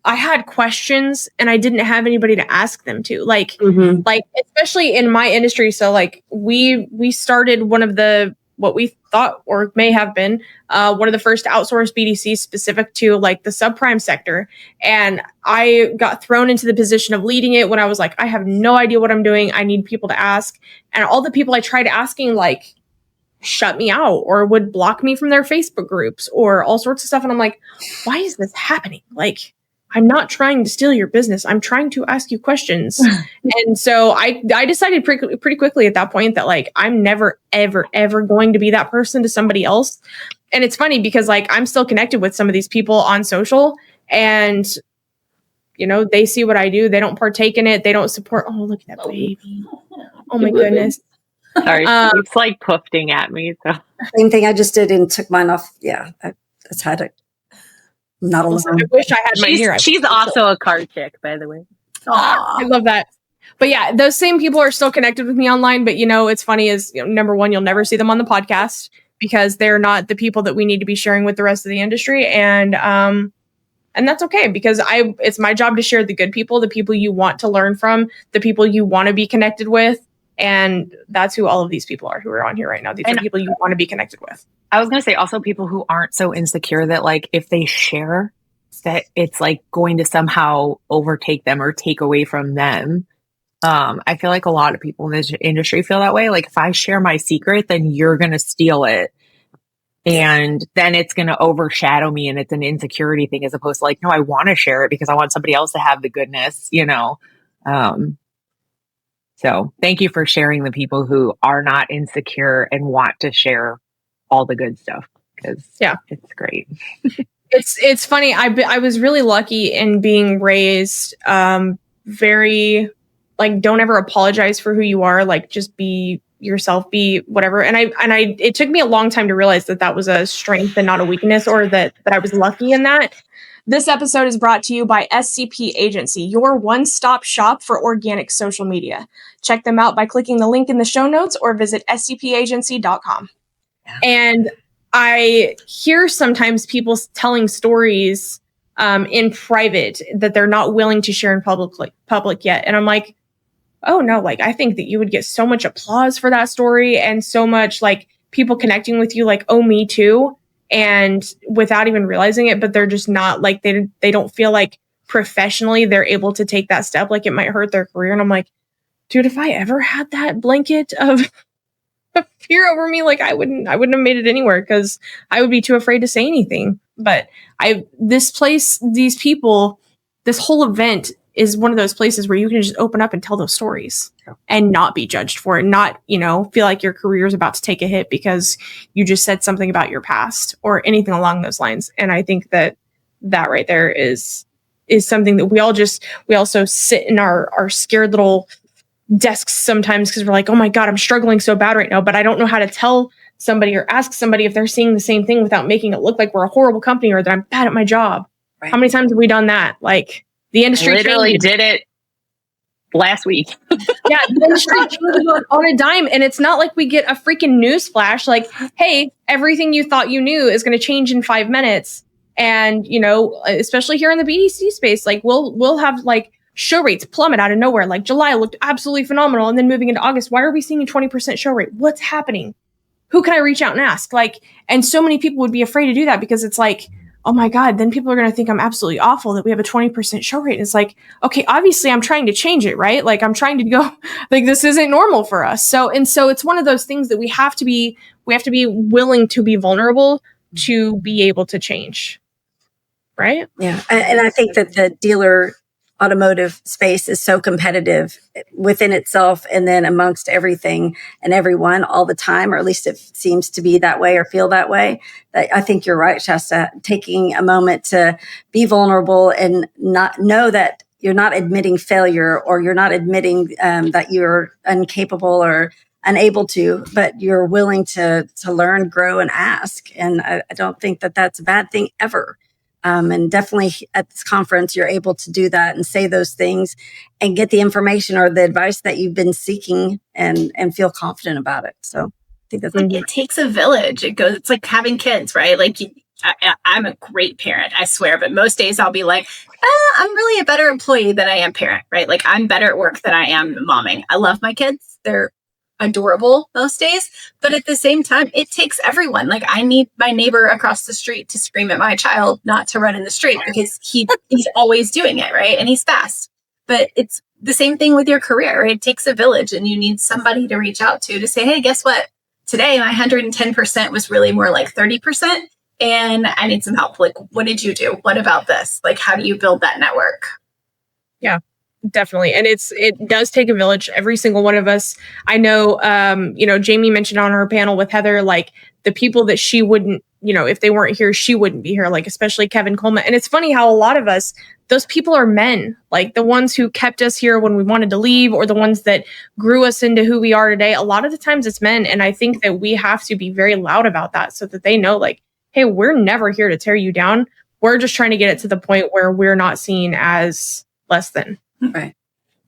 I had questions and I didn't have anybody to ask them to. Like, like especially in my industry. So, like, we started one of the what we thought or may have been one of the first outsourced BDCs specific to like the subprime sector. And I got thrown into the position of leading it when I was like, I have no idea what I'm doing. I need people to ask. And all the people I tried asking, like, shut me out or would block me from their Facebook groups or all sorts of stuff. And I'm like, why is this happening? Like, I'm not trying to steal your business. I'm trying to ask you questions. And so I decided pretty quickly at that point that like, I'm never, ever, ever going to be that person to somebody else. And it's funny because like, I'm still connected with some of these people on social and, you know, they see what I do. They don't partake in it. They don't support. Oh, look at that baby. Oh my goodness. Sorry, it's like puffing at me. So Same thing I just did and took mine off. Yeah, that's had it. Not alone. I wish I had mine here. She's also a car chick, by the way. I love that. But yeah, those same people are still connected with me online. But you know, it's funny is, you know, number one, you'll never see them on the podcast because they're not the people that we need to be sharing with the rest of the industry. And that's okay because it's my job to share the good people, the people you want to learn from, the people you want to be connected with. And that's who all of these people are who are on here right now. These are people you want to be connected with. I was going to say also people who aren't so insecure that like if they share that it's like going to somehow overtake them or take away from them. I feel like a lot of people in this industry feel that way. Like if I share my secret, then you're going to steal it. And then it's going to overshadow me and it's an insecurity thing as opposed to like, no, I want to share it because I want somebody else to have the goodness, you know? So thank you for sharing the people who are not insecure and want to share all the good stuff because it's great. It's funny. I was really lucky in being raised very like don't ever apologize for who you are. Like just be yourself, be whatever. And I it took me a long time to realize that was a strength and not a weakness, or that I was lucky in that. This episode is brought to you by SCP Agency, your one-stop shop for organic social media. Check them out by clicking the link in the show notes or visit scpagency.com. Yeah. And I hear sometimes people telling stories in private that they're not willing to share in public yet. And I'm like, oh no, like I think that you would get so much applause for that story and so much like people connecting with you like, oh, me too. And without even realizing it, but they're just not like, they don't feel like professionally they're able to take that step. Like it might hurt their career. And I'm like, dude, if I ever had that blanket of fear over me, like I wouldn't have made it anywhere because I would be too afraid to say anything. But this place, these people, this whole event is one of those places where you can just open up and tell those stories and not be judged for it, not, you know, feel like your career is about to take a hit because you just said something about your past or anything along those lines. And I think that right there is something that we also sit in our scared little desks sometimes because we're like, oh my God, I'm struggling so bad right now, but I don't know how to tell somebody or ask somebody if they're seeing the same thing without making it look like we're a horrible company or that I'm bad at my job. Right. How many times have we done that? Like the industry literally did it last week. Yeah, the industry changes on a dime, and it's not like we get a freaking news flash like, hey, everything you thought you knew is going to change in 5 minutes. And, you know, especially here in the BDC space, like we'll have like show rates plummet out of nowhere. Like July looked absolutely phenomenal. And then moving into August, why are we seeing a 20% show rate? What's happening? Who can I reach out and ask? Like, and so many people would be afraid to do that because it's like, oh my God, then people are going to think I'm absolutely awful that we have a 20% show rate. And it's like, okay, obviously I'm trying to change it, right? Like I'm trying to go, like this isn't normal for us. So it's one of those things that we have to be willing to be vulnerable to be able to change. Right? Yeah. And I think that the dealer automotive space is so competitive within itself and then amongst everything and everyone all the time, or at least it seems to be that way or feel that way. I think you're right, Shasta, taking a moment to be vulnerable and not know that you're not admitting failure or you're not admitting that you're incapable or unable to, but you're willing to learn, grow, and ask. And I don't think that that's a bad thing ever. And definitely at this conference, you're able to do that and say those things and get the information or the advice that you've been seeking and feel confident about it. So I think that's it takes a village. It's like having kids, right? Like I'm a great parent, I swear, but most days I'll be like, I'm really a better employee than I am parent, right? Like I'm better at work than I am momming. I love my kids. They're adorable most days, but at the same time, it takes everyone. Like I need my neighbor across the street to scream at my child not to run in the street because he's always doing it, right? And he's fast. But it's the same thing with your career, right? It takes a village and you need somebody to reach out to say, hey, guess what? Today my 110% was really more like 30%. And I need some help. Like, what did you do? What about this? Like, how do you build that network? Yeah, definitely. And it does take a village. Every single one of us. I know, Jamie mentioned on her panel with Heather, like the people that she wouldn't, if they weren't here, she wouldn't be here, like especially Kevin Coleman. And it's funny how a lot of us, those people are men, like the ones who kept us here when we wanted to leave or the ones that grew us into who we are today. A lot of the times it's men. And I think that we have to be very loud about that so that they know, like, hey, we're never here to tear you down. We're just trying to get it to the point where we're not seen as less than. right.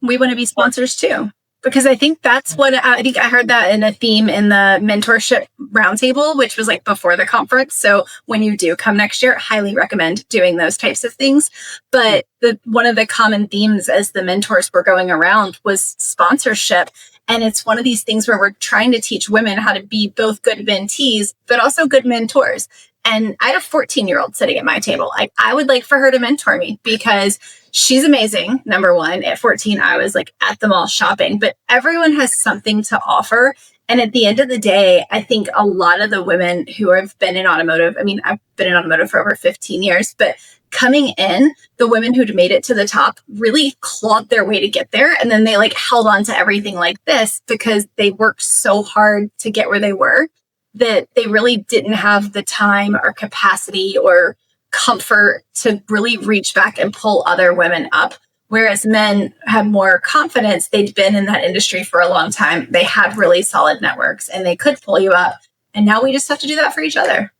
We want to be sponsors too, because I think that's what I think I heard that in a theme in the mentorship roundtable, which was like before the conference. So when you do come next year, highly recommend doing those types of things. But one of the common themes as the mentors were going around was sponsorship. And it's one of these things where we're trying to teach women how to be both good mentees, but also good mentors. And I had a 14-year-old sitting at my table. I would like for her to mentor me because she's amazing. Number one, at 14, I was like at the mall shopping, but everyone has something to offer. And at the end of the day, I think a lot of the women who have been in automotive, I mean, I've been in automotive for over 15 years, but coming in, the women who'd made it to the top really clawed their way to get there. And then they like held on to everything like this because they worked so hard to get where they were that they really didn't have the time or capacity or comfort to really reach back and pull other women up. Whereas men had more confidence. They'd been in that industry for a long time. They had really solid networks and they could pull you up. And now we just have to do that for each other.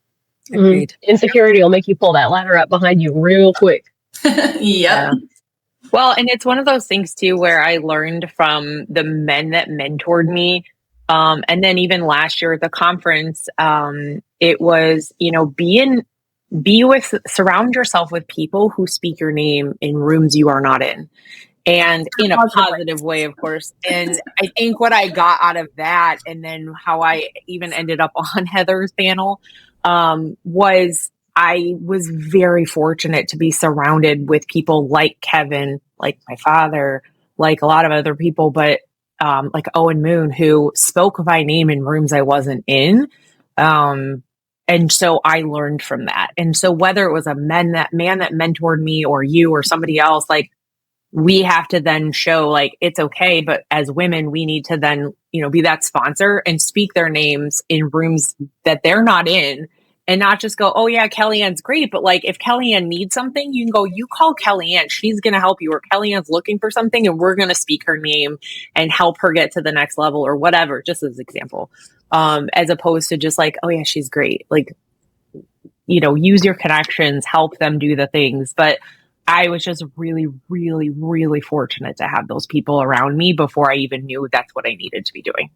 Agreed. Insecurity will make you pull that ladder up behind you real quick. Yeah. Well, and it's one of those things too, where I learned from the men that mentored me. And then even last year at the conference, it was, surround yourself with people who speak your name in rooms you are not in. And in a positive way, of course. And I think what I got out of that, and then how I even ended up on Heather's panel, was I was very fortunate to be surrounded with people like Kevin, like my father, like a lot of other people, but like Owen Moon, who spoke my name in rooms I wasn't in. And so I learned from that. And so whether it was a man that mentored me or you or somebody else, like we have to then show like it's okay. But as women, we need to then, be that sponsor and speak their names in rooms that they're not in. And not just go, oh yeah, Kellyanne's great. But like if Kellyanne needs something, you can go, you call Kellyanne. She's going to help you. Or Kellyanne's looking for something and we're going to speak her name and help her get to the next level or whatever, just as an example. As opposed to just like, oh yeah, she's great. Like, use your connections, help them do the things. But I was just really, really, really fortunate to have those people around me before I even knew that's what I needed to be doing.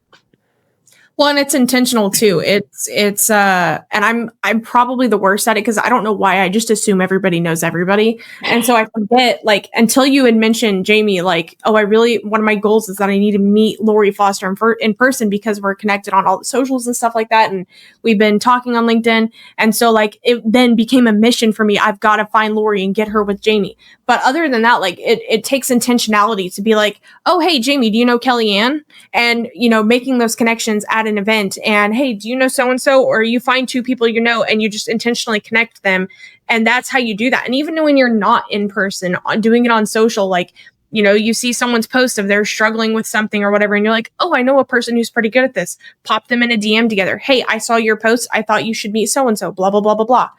Well, and it's intentional too. It's and I'm probably the worst at it because I don't know why. I just assume everybody knows everybody. And so I forget, like, until you had mentioned, Jamie, like, oh, one of my goals is that I need to meet Lori Foster in person because we're connected on all the socials and stuff like that. And we've been talking on LinkedIn. And so like it then became a mission for me. I've got to find Lori and get her with Jamie. But other than that, like it takes intentionality to be like, oh, hey, Jamie, do you know Kellyanne? And, making those connections at an event and, hey, do you know so-and-so? Or you find two people and you just intentionally connect them. And that's how you do that. And even when you're not in person, doing it on social, like, you see someone's post of they're struggling with something or whatever. And you're like, oh, I know a person who's pretty good at this. Pop them in a DM together. Hey, I saw your post. I thought you should meet so-and-so, blah, blah, blah, blah, blah.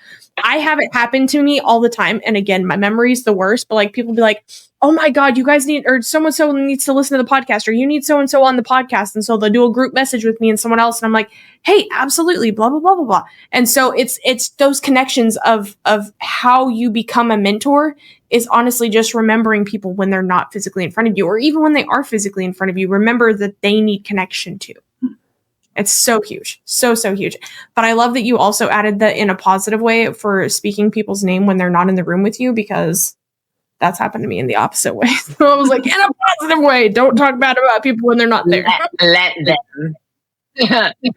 I have it happen to me all the time. And again, my memory's the worst, but like people be like, oh my God, you guys need, or so-and-so needs to listen to the podcast, or you need so-and-so on the podcast. And so they'll do a group message with me and someone else. And I'm like, hey, absolutely, blah, blah, blah, blah, blah. And so it's those connections of how you become a mentor is honestly just remembering people when they're not physically in front of you, or even when they are physically in front of you, remember that they need connection too. It's so huge. So huge. But I love that you also added the in a positive way for speaking people's name when they're not in the room with you, because that's happened to me in the opposite way. So I was like, in a positive way, don't talk bad about people when they're not there. Let them.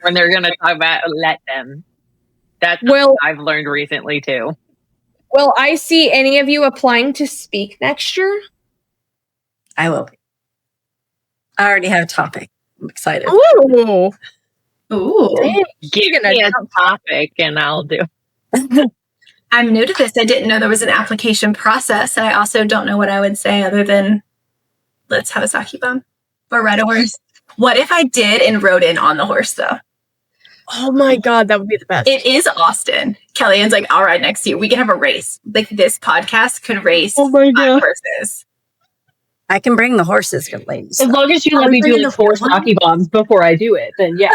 When they're going to talk about, let them. That's Well, what I've learned recently too. Will I see any of you applying to speak next year? I will be. I already have a topic. I'm excited. Ooh. Ooh. Give me a topic and I'll do. I'm new to this. I didn't know there was an application process. And I also don't know what I would say other than let's have a sake bomb or ride a horse. What if I did and rode in on the horse though? Oh my God, that would be the best. It is Austin. Kellyanne's like, I'll ride next to you. We can have a race. Like this podcast could race Oh my 5 God. horses. I can bring the horses, good ladies. As long as you let me do like 4 stocky bombs before I do it, then yeah.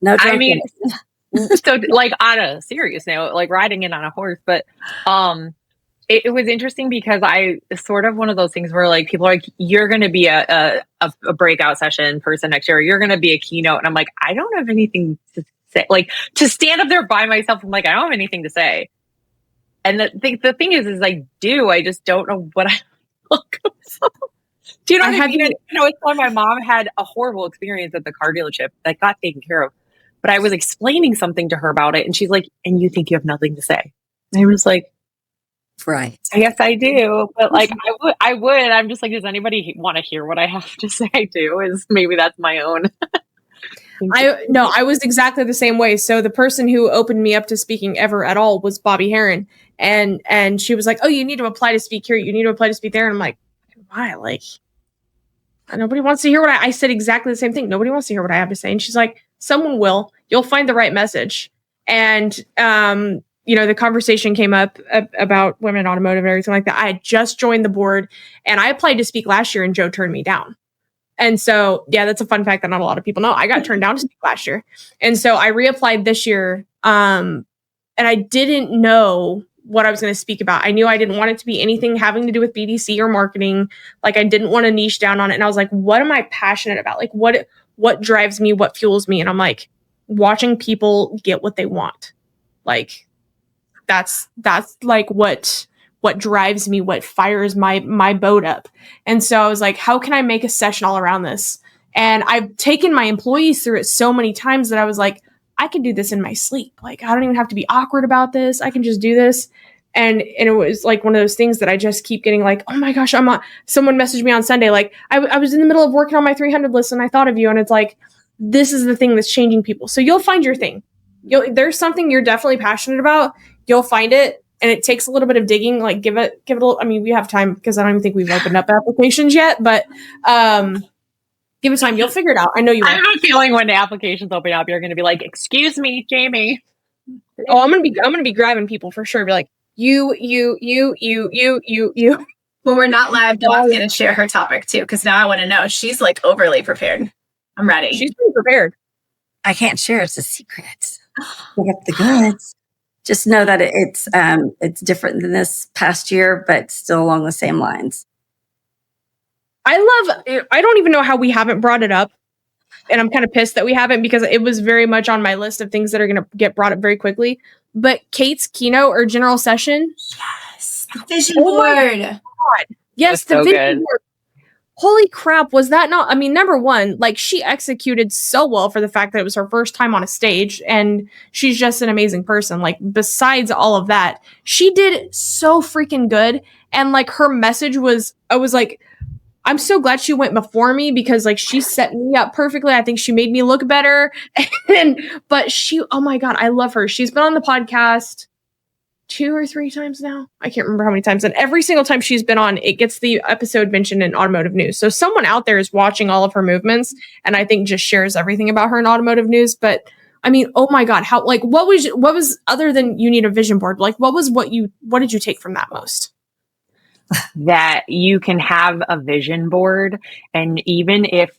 No, I mean, so like on a serious note, like riding in on a horse, but it was interesting because I sort of one of those things where like people are like, you're going to be a breakout session person next year. You're going to be a keynote. And I'm like, I don't have anything to say. Like to stand up there by myself, I'm like, I don't have anything to say. And the thing is I do. I just don't know what I look. Do you know what I mean? It's when my mom had a horrible experience at the car dealership that got taken care of. But I was explaining something to her about it. And she's like, and you think you have nothing to say? And I was like, right. I guess I do. But like, I would. I'm just like, does anybody want to hear what I have to say too? Is maybe that's my own. I was exactly the same way. So the person who opened me up to speaking ever at all was Bobby Heron. And she was like, oh, you need to apply to speak here. You need to apply to speak there. And I'm like, why? Like, nobody wants to hear what I said exactly the same thing. Nobody wants to hear what I have to say. And she's like, someone will. You'll find the right message. And, the conversation came up about women in automotive and everything like that. I had just joined the board and I applied to speak last year and Joe turned me down. And so, yeah, that's a fun fact that not a lot of people know. I got turned down to speak last year. And so I reapplied this year. And I didn't know what I was going to speak about. I knew I didn't want it to be anything having to do with BDC or marketing. Like I didn't want to niche down on it. And I was like, what am I passionate about? Like what drives me? What fuels me? And I'm like, watching people get what they want. Like that's like what drives me, what fires my boat up. And so I was like, how can I make a session all around this? And I've taken my employees through it so many times that I was like, I can do this in my sleep. Like, I don't even have to be awkward about this. I can just do this. And it was like one of those things that I just keep getting like, oh my gosh, someone messaged me on Sunday. Like I was in the middle of working on my 300 list and I thought of you. And it's like, this is the thing that's changing people. So you'll find your thing. There's something you're definitely passionate about. You'll find it. And it takes a little bit of digging, like give it a little, I mean, we have time because I don't even think we've opened up applications yet, but, give it time. You'll figure it out. I know you will. I have a feeling when the applications open up, you're going to be like, excuse me, Jamie. Oh, I'm going to be grabbing people for sure. Be like, you. When we're not live, Dawn's going to share her topic too. Cause now I want to know. She's like overly prepared. I'm ready. She's pretty prepared. I can't share. It's a secret. Pick up the goods. Just know that it's different than this past year, but still along the same lines. I don't even know how we haven't brought it up. And I'm kind of pissed that we haven't because it was very much on my list of things that are going to get brought up very quickly. But Kate's keynote or general session. Yes. The vision board. God. Yes, the so vision good. board. Holy crap. Was that not? I mean, number one, like she executed so well for the fact that it was her first time on a stage and she's just an amazing person. Like besides all of that, she did so freaking good. And like her message I was like, I'm so glad she went before me because like she set me up perfectly. I think she made me look better. But oh my God, I love her. She's been on the podcast 2 or 3 times now. I can't remember how many times. And every single time she's been on, it gets the episode mentioned in Automotive News. So someone out there is watching all of her movements and I think just shares everything about her in Automotive News. But I mean, oh my God, how, like, what was other than you need a vision board? Like, what did you take from that most? That you can have a vision board, and even if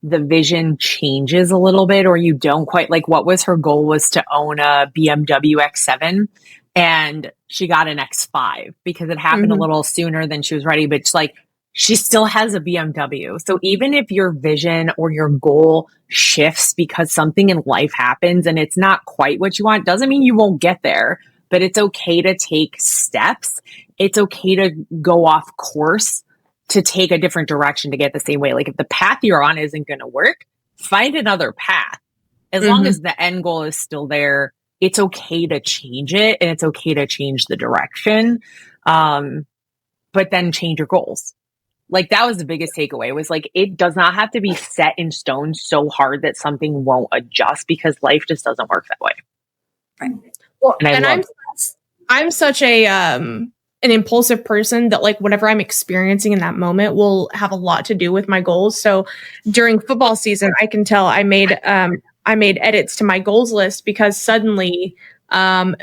the vision changes a little bit or you don't quite, like, what was her goal was to own a BMW X7, and she got an X5 because it happened a little sooner than she was ready, but it's like she still has a BMW. So even if your vision or your goal shifts because something in life happens and it's not quite what you want, doesn't mean you won't get there, but it's okay to take steps. It's okay to go off course to take a different direction to get the same way. Like if the path you're on isn't going to work, find another path. As long as the end goal is still there, it's okay to change it and it's okay to change the direction. But then change your goals. Like that was the biggest takeaway, was like, it does not have to be set in stone so hard that something won't adjust, because life just doesn't work that way. Right. Well, and I'm such a, an impulsive person that, like, whatever I'm experiencing in that moment will have a lot to do with my goals. So during football season, I can tell I made edits to my goals list because suddenly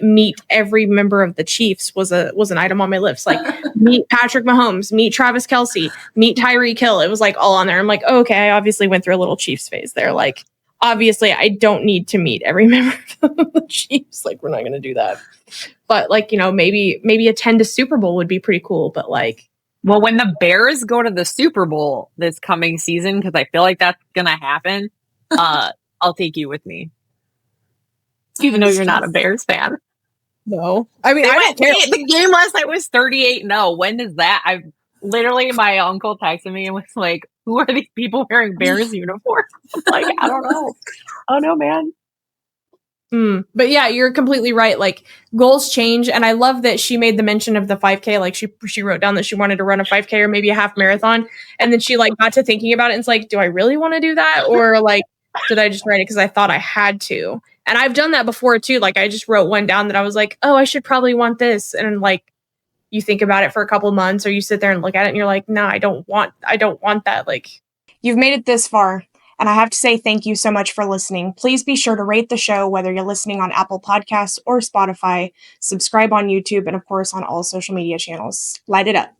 meet every member of the Chiefs was an item on my list. Like meet Patrick Mahomes, meet Travis Kelce, meet Tyreek Hill. It was like all on there. I'm like, oh, okay, I obviously went through a little Chiefs phase there. Like, obviously I don't need to meet every member of the Chiefs. Like, we're not going to do that. But like, you know, maybe attend a Super Bowl would be pretty cool. But like, well, when the Bears go to the Super Bowl this coming season, because I feel like that's going to happen, I'll take you with me. Even though you're not a Bears fan. No. I mean, I don't care. The game last night was 38-0. When is that? I literally, my uncle texted me and was like, who are these people wearing Bears uniforms? Like, I don't know. Oh no, man. But yeah, you're completely right. Like, goals change. And I love that she made the mention of the 5K. Like she wrote down that she wanted to run a 5K or maybe a half marathon. And then she like got to thinking about it and it's like, do I really want to do that? Or like, did I just write it because I thought I had to? And I've done that before too. Like I just wrote one down that I was like, oh, I should probably want this. And like, you think about it for a couple of months or you sit there and look at it and you're like, no, I don't want that. Like, you've made it this far. And I have to say thank you so much for listening. Please be sure to rate the show, whether you're listening on Apple Podcasts or Spotify, subscribe on YouTube, and of course on all social media channels. Light it up.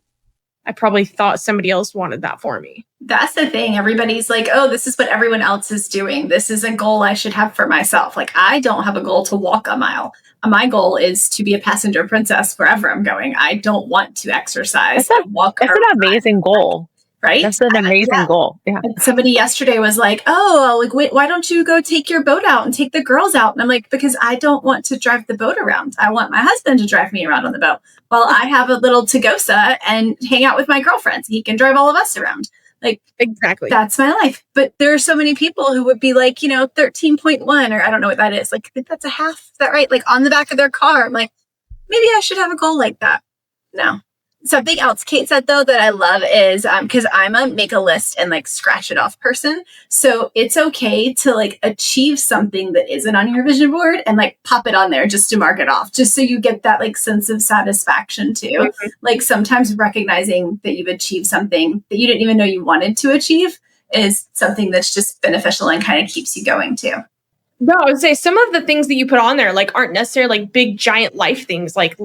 I probably thought somebody else wanted that for me. That's the thing. Everybody's like, oh, this is what everyone else is doing. This is a goal I should have for myself. Like, I don't have a goal to walk a mile. My goal is to be a passenger princess wherever I'm going. I don't want to exercise. That's an amazing goal. Right? That's an amazing goal. Yeah. And somebody yesterday was like, oh, like, wait, why don't you go take your boat out and take the girls out? And I'm like, because I don't want to drive the boat around. I want my husband to drive me around on the boat while I have a little Tagosa and hang out with my girlfriends. He can drive all of us around. Like, exactly. That's my life. But there are so many people who would be like, 13.1, or I don't know what that is. Like, I think that's a half. Is that right? Like on the back of their car. I'm like, maybe I should have a goal like that. No. Something else Kate said, though, that I love is because I'm a make a list and like scratch it off person. So it's okay to like achieve something that isn't on your vision board and like pop it on there just to mark it off, just so you get that like sense of satisfaction too. Mm-hmm. Like sometimes recognizing that you've achieved something that you didn't even know you wanted to achieve is something that's just beneficial and kind of keeps you going too. No, I would say some of the things that you put on there like aren't necessarily like big giant life things, like,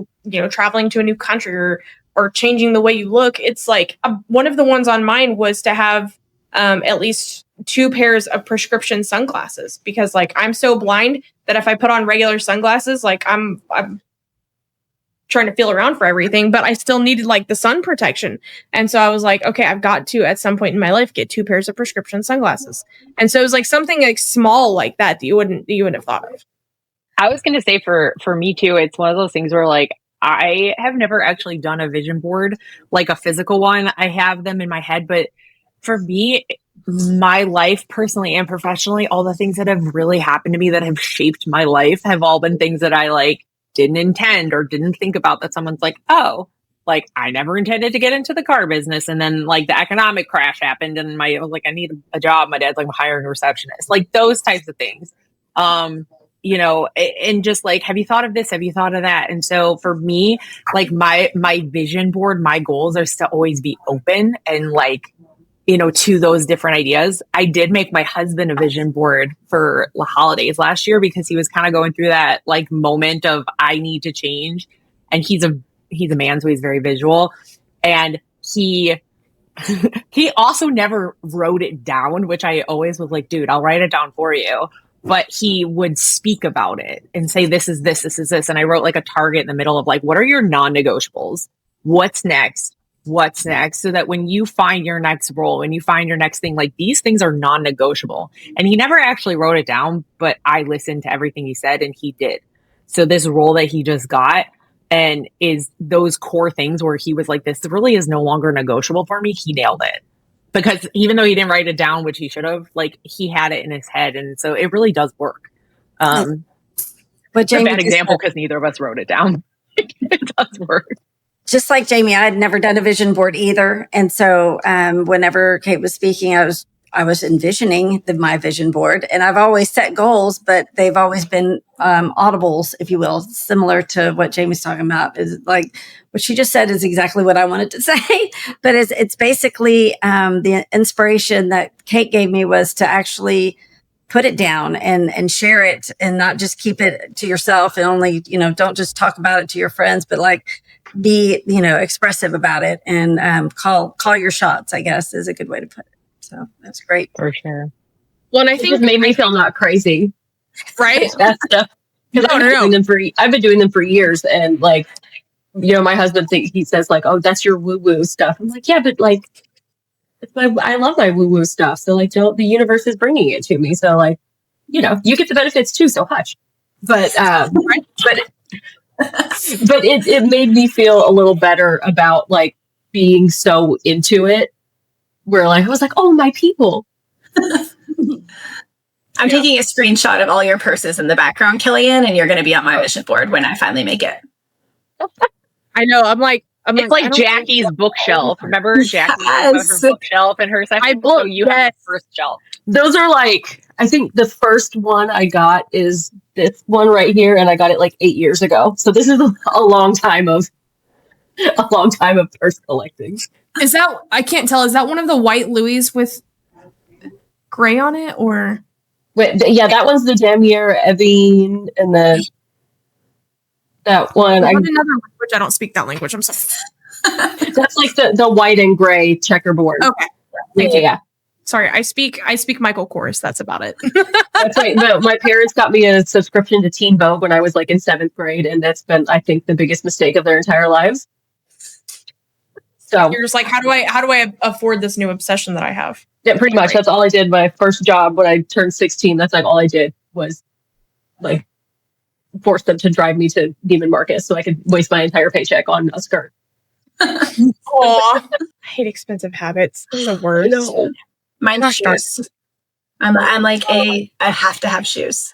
traveling to a new country or changing the way you look. It's like one of the ones on mine was to have at least 2 pairs of prescription sunglasses, because like I'm so blind that if I put on regular sunglasses, like I'm trying to feel around for everything, but I still needed like the sun protection. And so I was like, okay, I've got to at some point in my life get 2 pairs of prescription sunglasses. And so it was like something like small like that you wouldn't have thought of. I was going to say for me too, it's one of those things where like I have never actually done a vision board, like a physical one. I have them in my head, but for me, my life personally and professionally, all the things that have really happened to me that have shaped my life have all been things that I like didn't intend or didn't think about, that someone's like, oh, like I never intended to get into the car business. And then like the economic crash happened and I was like, I need a job. My dad's like hiring a receptionist, like those types of things. And just like, have you thought of this? Have you thought of that? And so for me, like my vision board, my goals are to always be open and like to those different ideas. I did make my husband a vision board for the holidays last year because he was kind of going through that like moment of I need to change. And he's a man, so he's very visual. And he also never wrote it down, which I always was like, dude, I'll write it down for you. But he would speak about it and say, this is this, this is this. And I wrote like a target in the middle of like, what are your non-negotiables? What's next? So that when you find your next role and you find your next thing, like these things are non-negotiable. And he never actually wrote it down, but I listened to everything he said and he did. So this role that he just got and is those core things where he was like, this really is no longer negotiable for me. He nailed it. Because even though he didn't write it down, which he should have, like he had it in his head. And so it really does work. But it's a Jamie, bad example because neither of us wrote it down. It does work. just like Jamie, I had never done a vision board either. And so whenever Kate was speaking, I was envisioning my vision board, and I've always set goals, but they've always been audibles, if you will, similar to what Jamie's talking about. Is like what she just said is exactly what I wanted to say. But it's basically the inspiration that Kate gave me was to actually put it down and share it, and not just keep it to yourself and only, don't just talk about it to your friends, but like be, expressive about it and call your shots, I guess is a good way to put it. So that's great. For sure. Well, and I It think just made me feel not crazy. right. That stuff. Because I've been doing them for years, and like, my husband he says like, "Oh, that's your woo woo stuff." I'm like, "Yeah, but like, I love my woo woo stuff. So like, the universe is bringing it to me. So like, you get the benefits too. So hush." But but it made me feel a little better about like being so into it. Where like I was like, "Oh, my people." I'm taking a screenshot of all your purses in the background, Killian, and you're going to be on my vision board when I finally make it. I know. It's like Jackie's bookshelf. Remember Jackie has her bookshelf in her section? So you have the first shelf. Those are like, I think the first one I got is this one right here, and I got it like 8 years ago. So this is a long time of purse collecting. Is that, I can't tell, is that one of the white Louis with gray on it, or? Wait, yeah, that one's the Damier Evine, and then that one. Another language. I don't speak that language. I'm sorry. That's like the white and gray checkerboard. Okay. Yeah. Sorry, I speak Michael Kors. That's about it. That's right. No, my parents got me a subscription to Teen Vogue when I was like in 7th grade, and that's been, I think, the biggest mistake of their entire lives. So you're just like, how do I afford this new obsession that I have? Yeah, pretty much. That's all I did. My first job when I turned 16, that's like all I did was like force them to drive me to Neiman Marcus so I could waste my entire paycheck on a skirt. Aw, I hate expensive habits. They're the worst. No. Mine's shoes. I'm like I have to have shoes.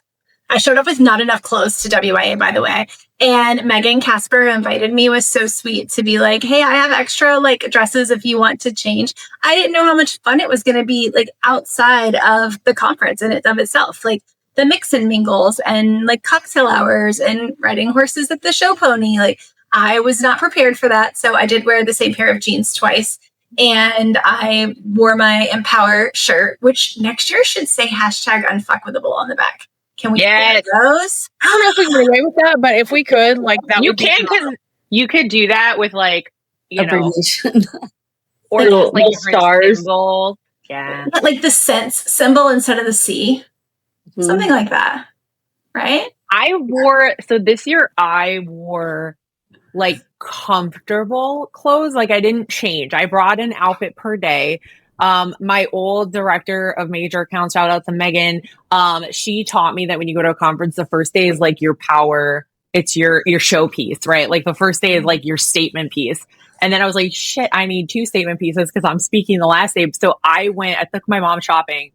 I showed up with not enough clothes to WIA, by the way. And Megan Casper invited me, was so sweet, to be like, hey, I have extra like dresses if you want to change. I didn't know how much fun it was going to be like outside of the conference in of itself. Like the mix and mingles and like cocktail hours and riding horses at the show pony. Like I was not prepared for that. So I did wear the same pair of jeans twice. And I wore my Empower shirt, which next year should say #unfuckwithable on the back. Can we get those? I don't know if we can get away with that, but if we could, like that, you can because you could do that with like or little like stars. Symbols. Yeah, like the sense symbol instead of the C, something like that, right? This year I wore like comfortable clothes. Like I didn't change. I brought an outfit per day. My old director of major accounts, shout out to Megan. She taught me that when you go to a conference, the first day is like your power. It's your showpiece, right? Like the first day is like your statement piece. And then I was like, shit, I need 2 statement pieces because I'm speaking the last day. So I took my mom shopping.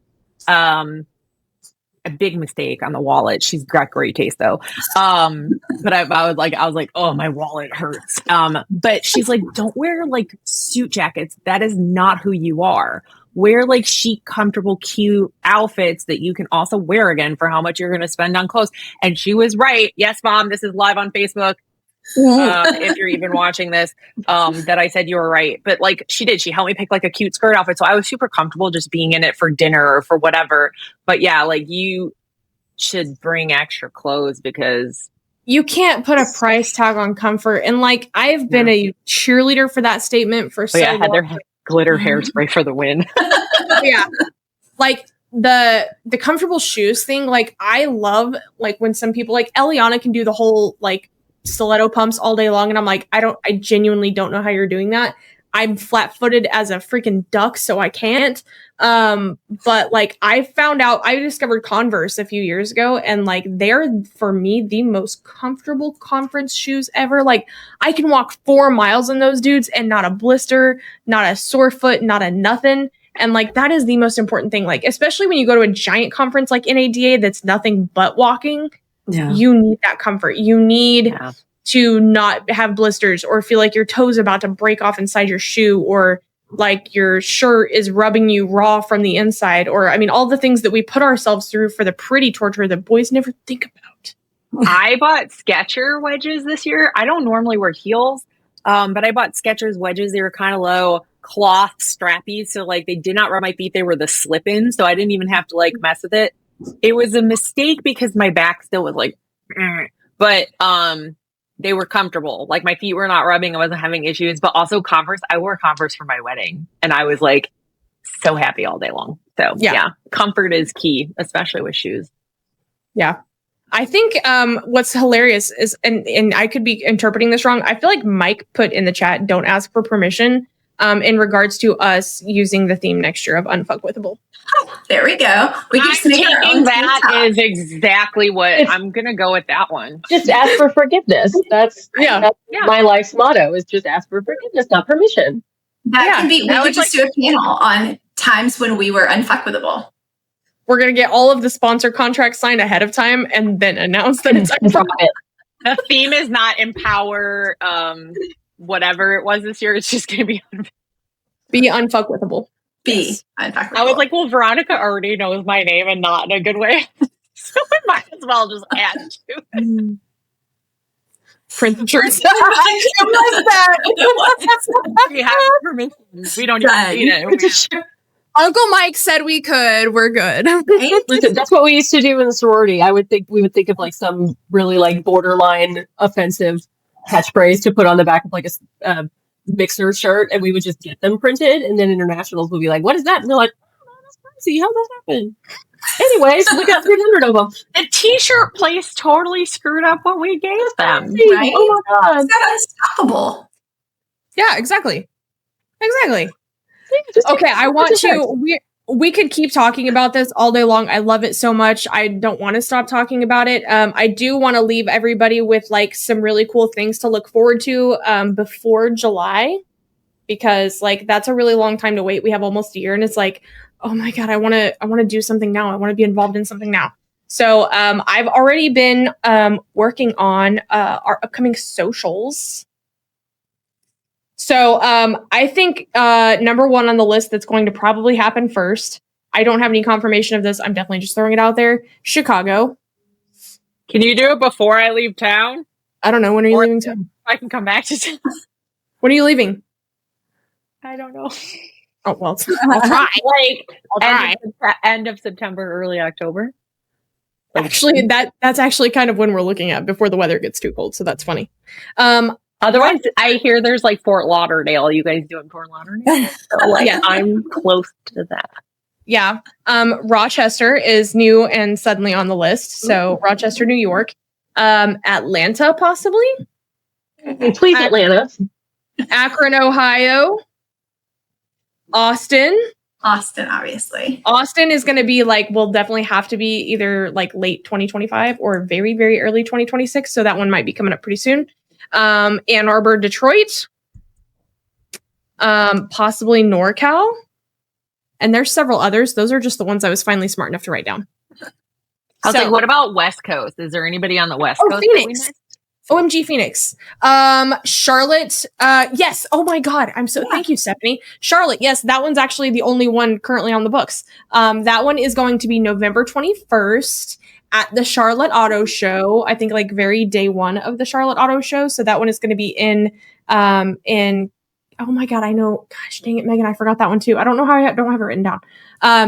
A big mistake on the wallet. She's got great taste though. But I was like, oh, my wallet hurts. But she's like, don't wear like suit jackets. That is not who you are. Wear like chic, comfortable, cute outfits that you can also wear again for how much you're going to spend on clothes. And she was right. Yes, Mom, this is live on Facebook. if you're even watching this, that I said you were right. But like she helped me pick like a cute skirt outfit. So I was super comfortable just being in it for dinner or for whatever. But yeah, like you should bring extra clothes because you can't put a price tag on comfort. And like, I've been a cheerleader for that statement for so long. Had their glitter hairspray for the win. Yeah. Like the comfortable shoes thing. Like I love like when some people like Eliana can do the whole like stiletto pumps all day long. And I'm like, I genuinely don't know how you're doing that. I'm flat footed as a freaking duck, so I can't. But like I discovered Converse a few years ago, and like they're for me the most comfortable conference shoes ever. Like I can walk 4 miles in those dudes and not a blister, not a sore foot, not a nothing. And like that is the most important thing. Like especially when you go to a giant conference like NADA that's nothing but walking, you need that comfort. You need to not have blisters or feel like your toe's about to break off inside your shoe, or like your shirt is rubbing you raw from the inside, or I mean all the things that we put ourselves through for the pretty torture that boys never think about. I bought Skechers wedges this year. I don't normally wear heels, but I bought Skechers wedges. They were kind of low, cloth strappy, so like they did not rub my feet. They were the slip-ins, so I didn't even have to like mess with it. It was a mistake because my back still was like, but they were comfortable. Like my feet were not rubbing. I wasn't having issues. But also Converse. I wore Converse for my wedding, and I was like so happy all day long. So yeah, comfort is key, especially with shoes. Yeah. I think what's hilarious is, and I could be interpreting this wrong, I feel like Mike put in the chat, don't ask for permission in regards to us using the theme next year of Unfuckwithable. There we go. We can just make our own. That is exactly what I'm going to go with that one. Just ask for forgiveness. That's my life's motto is just ask for forgiveness, not permission. That can be, we could just do a panel on times when we were unfuckwithable. We're going to get all of the sponsor contracts signed ahead of time and then announce that it's unfuckable. The theme is not empower whatever it was this year. It's just going to be unfuckwithable. Be unfuckable. I was like, well, Veronica already knows my name and not in a good way. So we might as well just add to it. Print the shirts. We have permission. We don't even need it. Uncle Mike said we could. We're good. Listen, that's what we used to do in the sorority. We would think of like some really like borderline offensive catchphrase to put on the back of like a mixer shirt, and we would just get them printed, and then internationals would be like, what is that? And they're like, oh, that's crazy. How'd that happen? Anyways, we got 300 of them. The t-shirt place totally screwed up what we gave them. Right? Oh my God. It's unstoppable. Yeah, exactly. Okay, I want to. We could keep talking about this all day long. I love it so much. I don't want to stop talking about it. I do want to leave everybody with like some really cool things to look forward to before July, because like that's a really long time to wait. We have almost a year, and it's like, oh my God, I want to do something now. I want to be involved in something now. So I've already been working on our upcoming socials. So I think number one on the list that's going to probably happen first, I don't have any confirmation of this. I'm definitely just throwing it out there. Chicago. Can you do it before I leave town? I don't know. When are you leaving town? I can come back to town. When are you leaving? I don't know. Oh, well, I'll try. I'll try. End of September, early October. Actually, that's actually kind of when we're looking at before the weather gets too cold. So that's funny. Otherwise, I hear there's like Fort Lauderdale. You guys doing Fort Lauderdale? So, like, yeah. I'm close to that. Yeah. Rochester is new and suddenly on the list. So Rochester, New York. Atlanta, possibly. Please, Atlanta. Akron, Ohio. Austin, obviously. Austin is going to be like, will definitely have to be either like late 2025 or very, very early 2026. So that one might be coming up pretty soon. Ann Arbor, Detroit, possibly NorCal. And there's several others. Those are just the ones I was finally smart enough to write down. I was like, what about West Coast? Is there anybody on the West Coast? Phoenix. OMG Phoenix. Charlotte. Yes. Oh my God. Thank you, Stephanie. Charlotte. Yes. That one's actually the only one currently on the books. That one is going to be November 21st. at the Charlotte Auto Show. I think like very day one of the Charlotte Auto Show. So that one is going to be in oh my God, I know. Gosh, dang it, Megan, I forgot that one too. I don't know how I don't have it written down.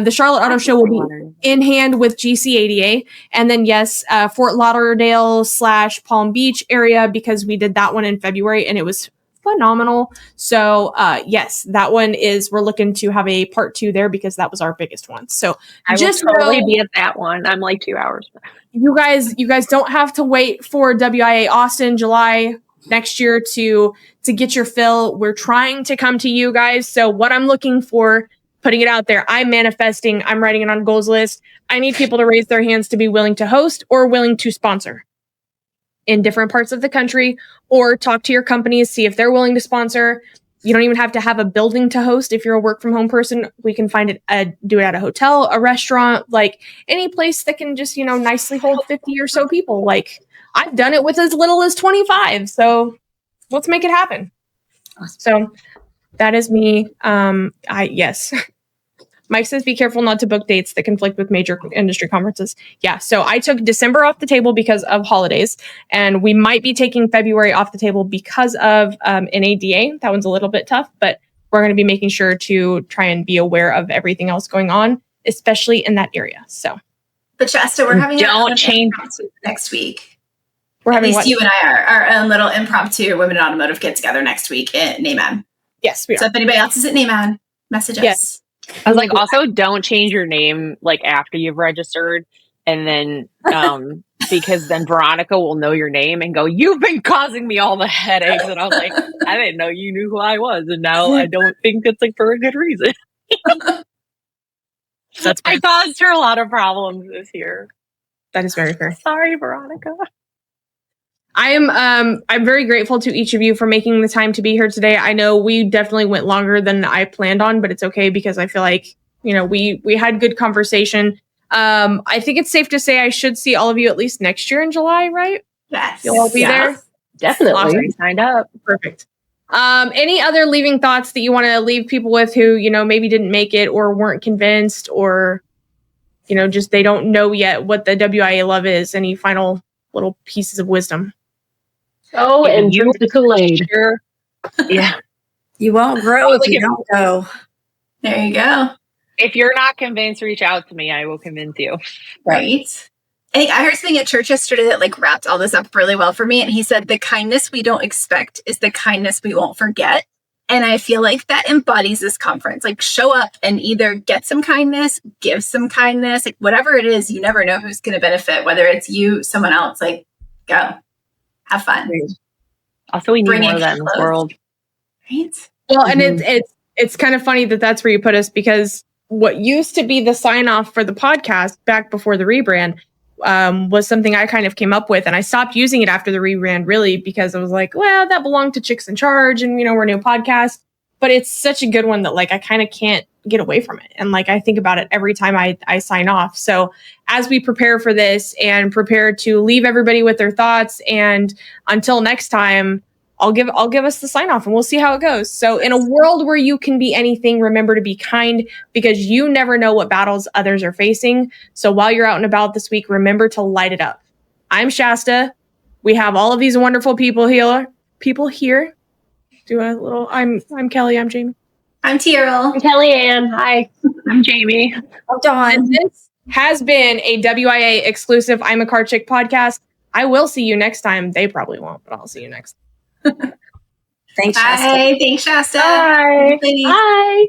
The Charlotte Auto Show will be in hand with GCADA. And then, yes, Fort Lauderdale / Palm Beach area, because we did that one in February and it was phenomenal. So, yes, that one we're looking to have a part 2 there because that was our biggest one. So I will totally be at that one. I'm like 2 hours. You guys don't have to wait for WIA Austin July next year to get your fill. We're trying to come to you guys. So what I'm looking for, putting it out there, I'm manifesting, I'm writing it on goals list. I need people to raise their hands to be willing to host or willing to sponsor in different parts of the country, or talk to your companies, see if they're willing to sponsor. You don't even have to have a building to host. If you're a work from home person, we can find it, do it at a hotel, a restaurant, like any place that can just, nicely hold 50 or so people. Like I've done it with as little as 25. So let's make it happen. So that is me. Yes. Mike says, be careful not to book dates that conflict with major industry conferences. Yeah. So I took December off the table because of holidays, and we might be taking February off the table because of NADA. That one's a little bit tough, but we're going to be making sure to try and be aware of everything else going on, especially in that area. So, but Shasta, we're having don't change next week. We're At having least you and I are our own little impromptu Women in Automotive get together next week at NAMAN. Yes, we are. So if anybody else is at NAMAN, message us. Yes. I was like, also don't change your name like after you've registered, and then because then Veronica will know your name and go, you've been causing me all the headaches. And I was like, I didn't know you knew who I was, and now I don't think it's like for a good reason. I caused her a lot of problems this year. That is very fair. Sorry, Veronica. I'm very grateful to each of you for making the time to be here today. I know we definitely went longer than I planned on, but it's okay because I feel like, we had good conversation. I think it's safe to say I should see all of you at least next year in July, right? Yes. You'll all be there? Definitely. Awesome. Signed up. Perfect. Any other leaving thoughts that you want to leave people with who, maybe didn't make it or weren't convinced, or, just they don't know yet what the WIA love is? Any final little pieces of wisdom? Oh, and drink the Kool-Aid. Yeah. You won't grow if you don't go. There you go. If you're not convinced, reach out to me. I will convince you. Right. I think I heard something at church yesterday that like wrapped all this up really well for me. And he said, the kindness we don't expect is the kindness we won't forget. And I feel like that embodies this conference. Like show up and either get some kindness, give some kindness, like whatever it is, you never know who's going to benefit, whether it's you, someone else, like go. Have fun. Also, we need more of that in this world. Right? Well, and it's kind of funny that that's where you put us, because what used to be the sign off for the podcast back before the rebrand was something I kind of came up with, and I stopped using it after the rebrand, really, because I was like, well, that belonged to Chicks in Charge, and we're a new podcast. But it's such a good one that like I kind of can't get away from it, and like I think about it every time I sign off. So as we prepare for this and prepare to leave everybody with their thoughts, and until next time, I'll give us the sign off and we'll see how it goes. So in a world where you can be anything, remember to be kind, because you never know what battles others are facing. So while you're out and about this week, remember to light it up. I'm Shasta. We have all of these wonderful people here. Do a little. I'm Kelly. I'm Jamie. I'm Tyrell. I'm Kellyanne. Hi. I'm Jamie. I'm Dawn. And this has been a WIA exclusive I'm a Car Chick podcast. I will see you next time. They probably won't, but I'll see you next time. Thanks, Shasta. Bye. Thanks, Shasta. Bye. Bye. Bye.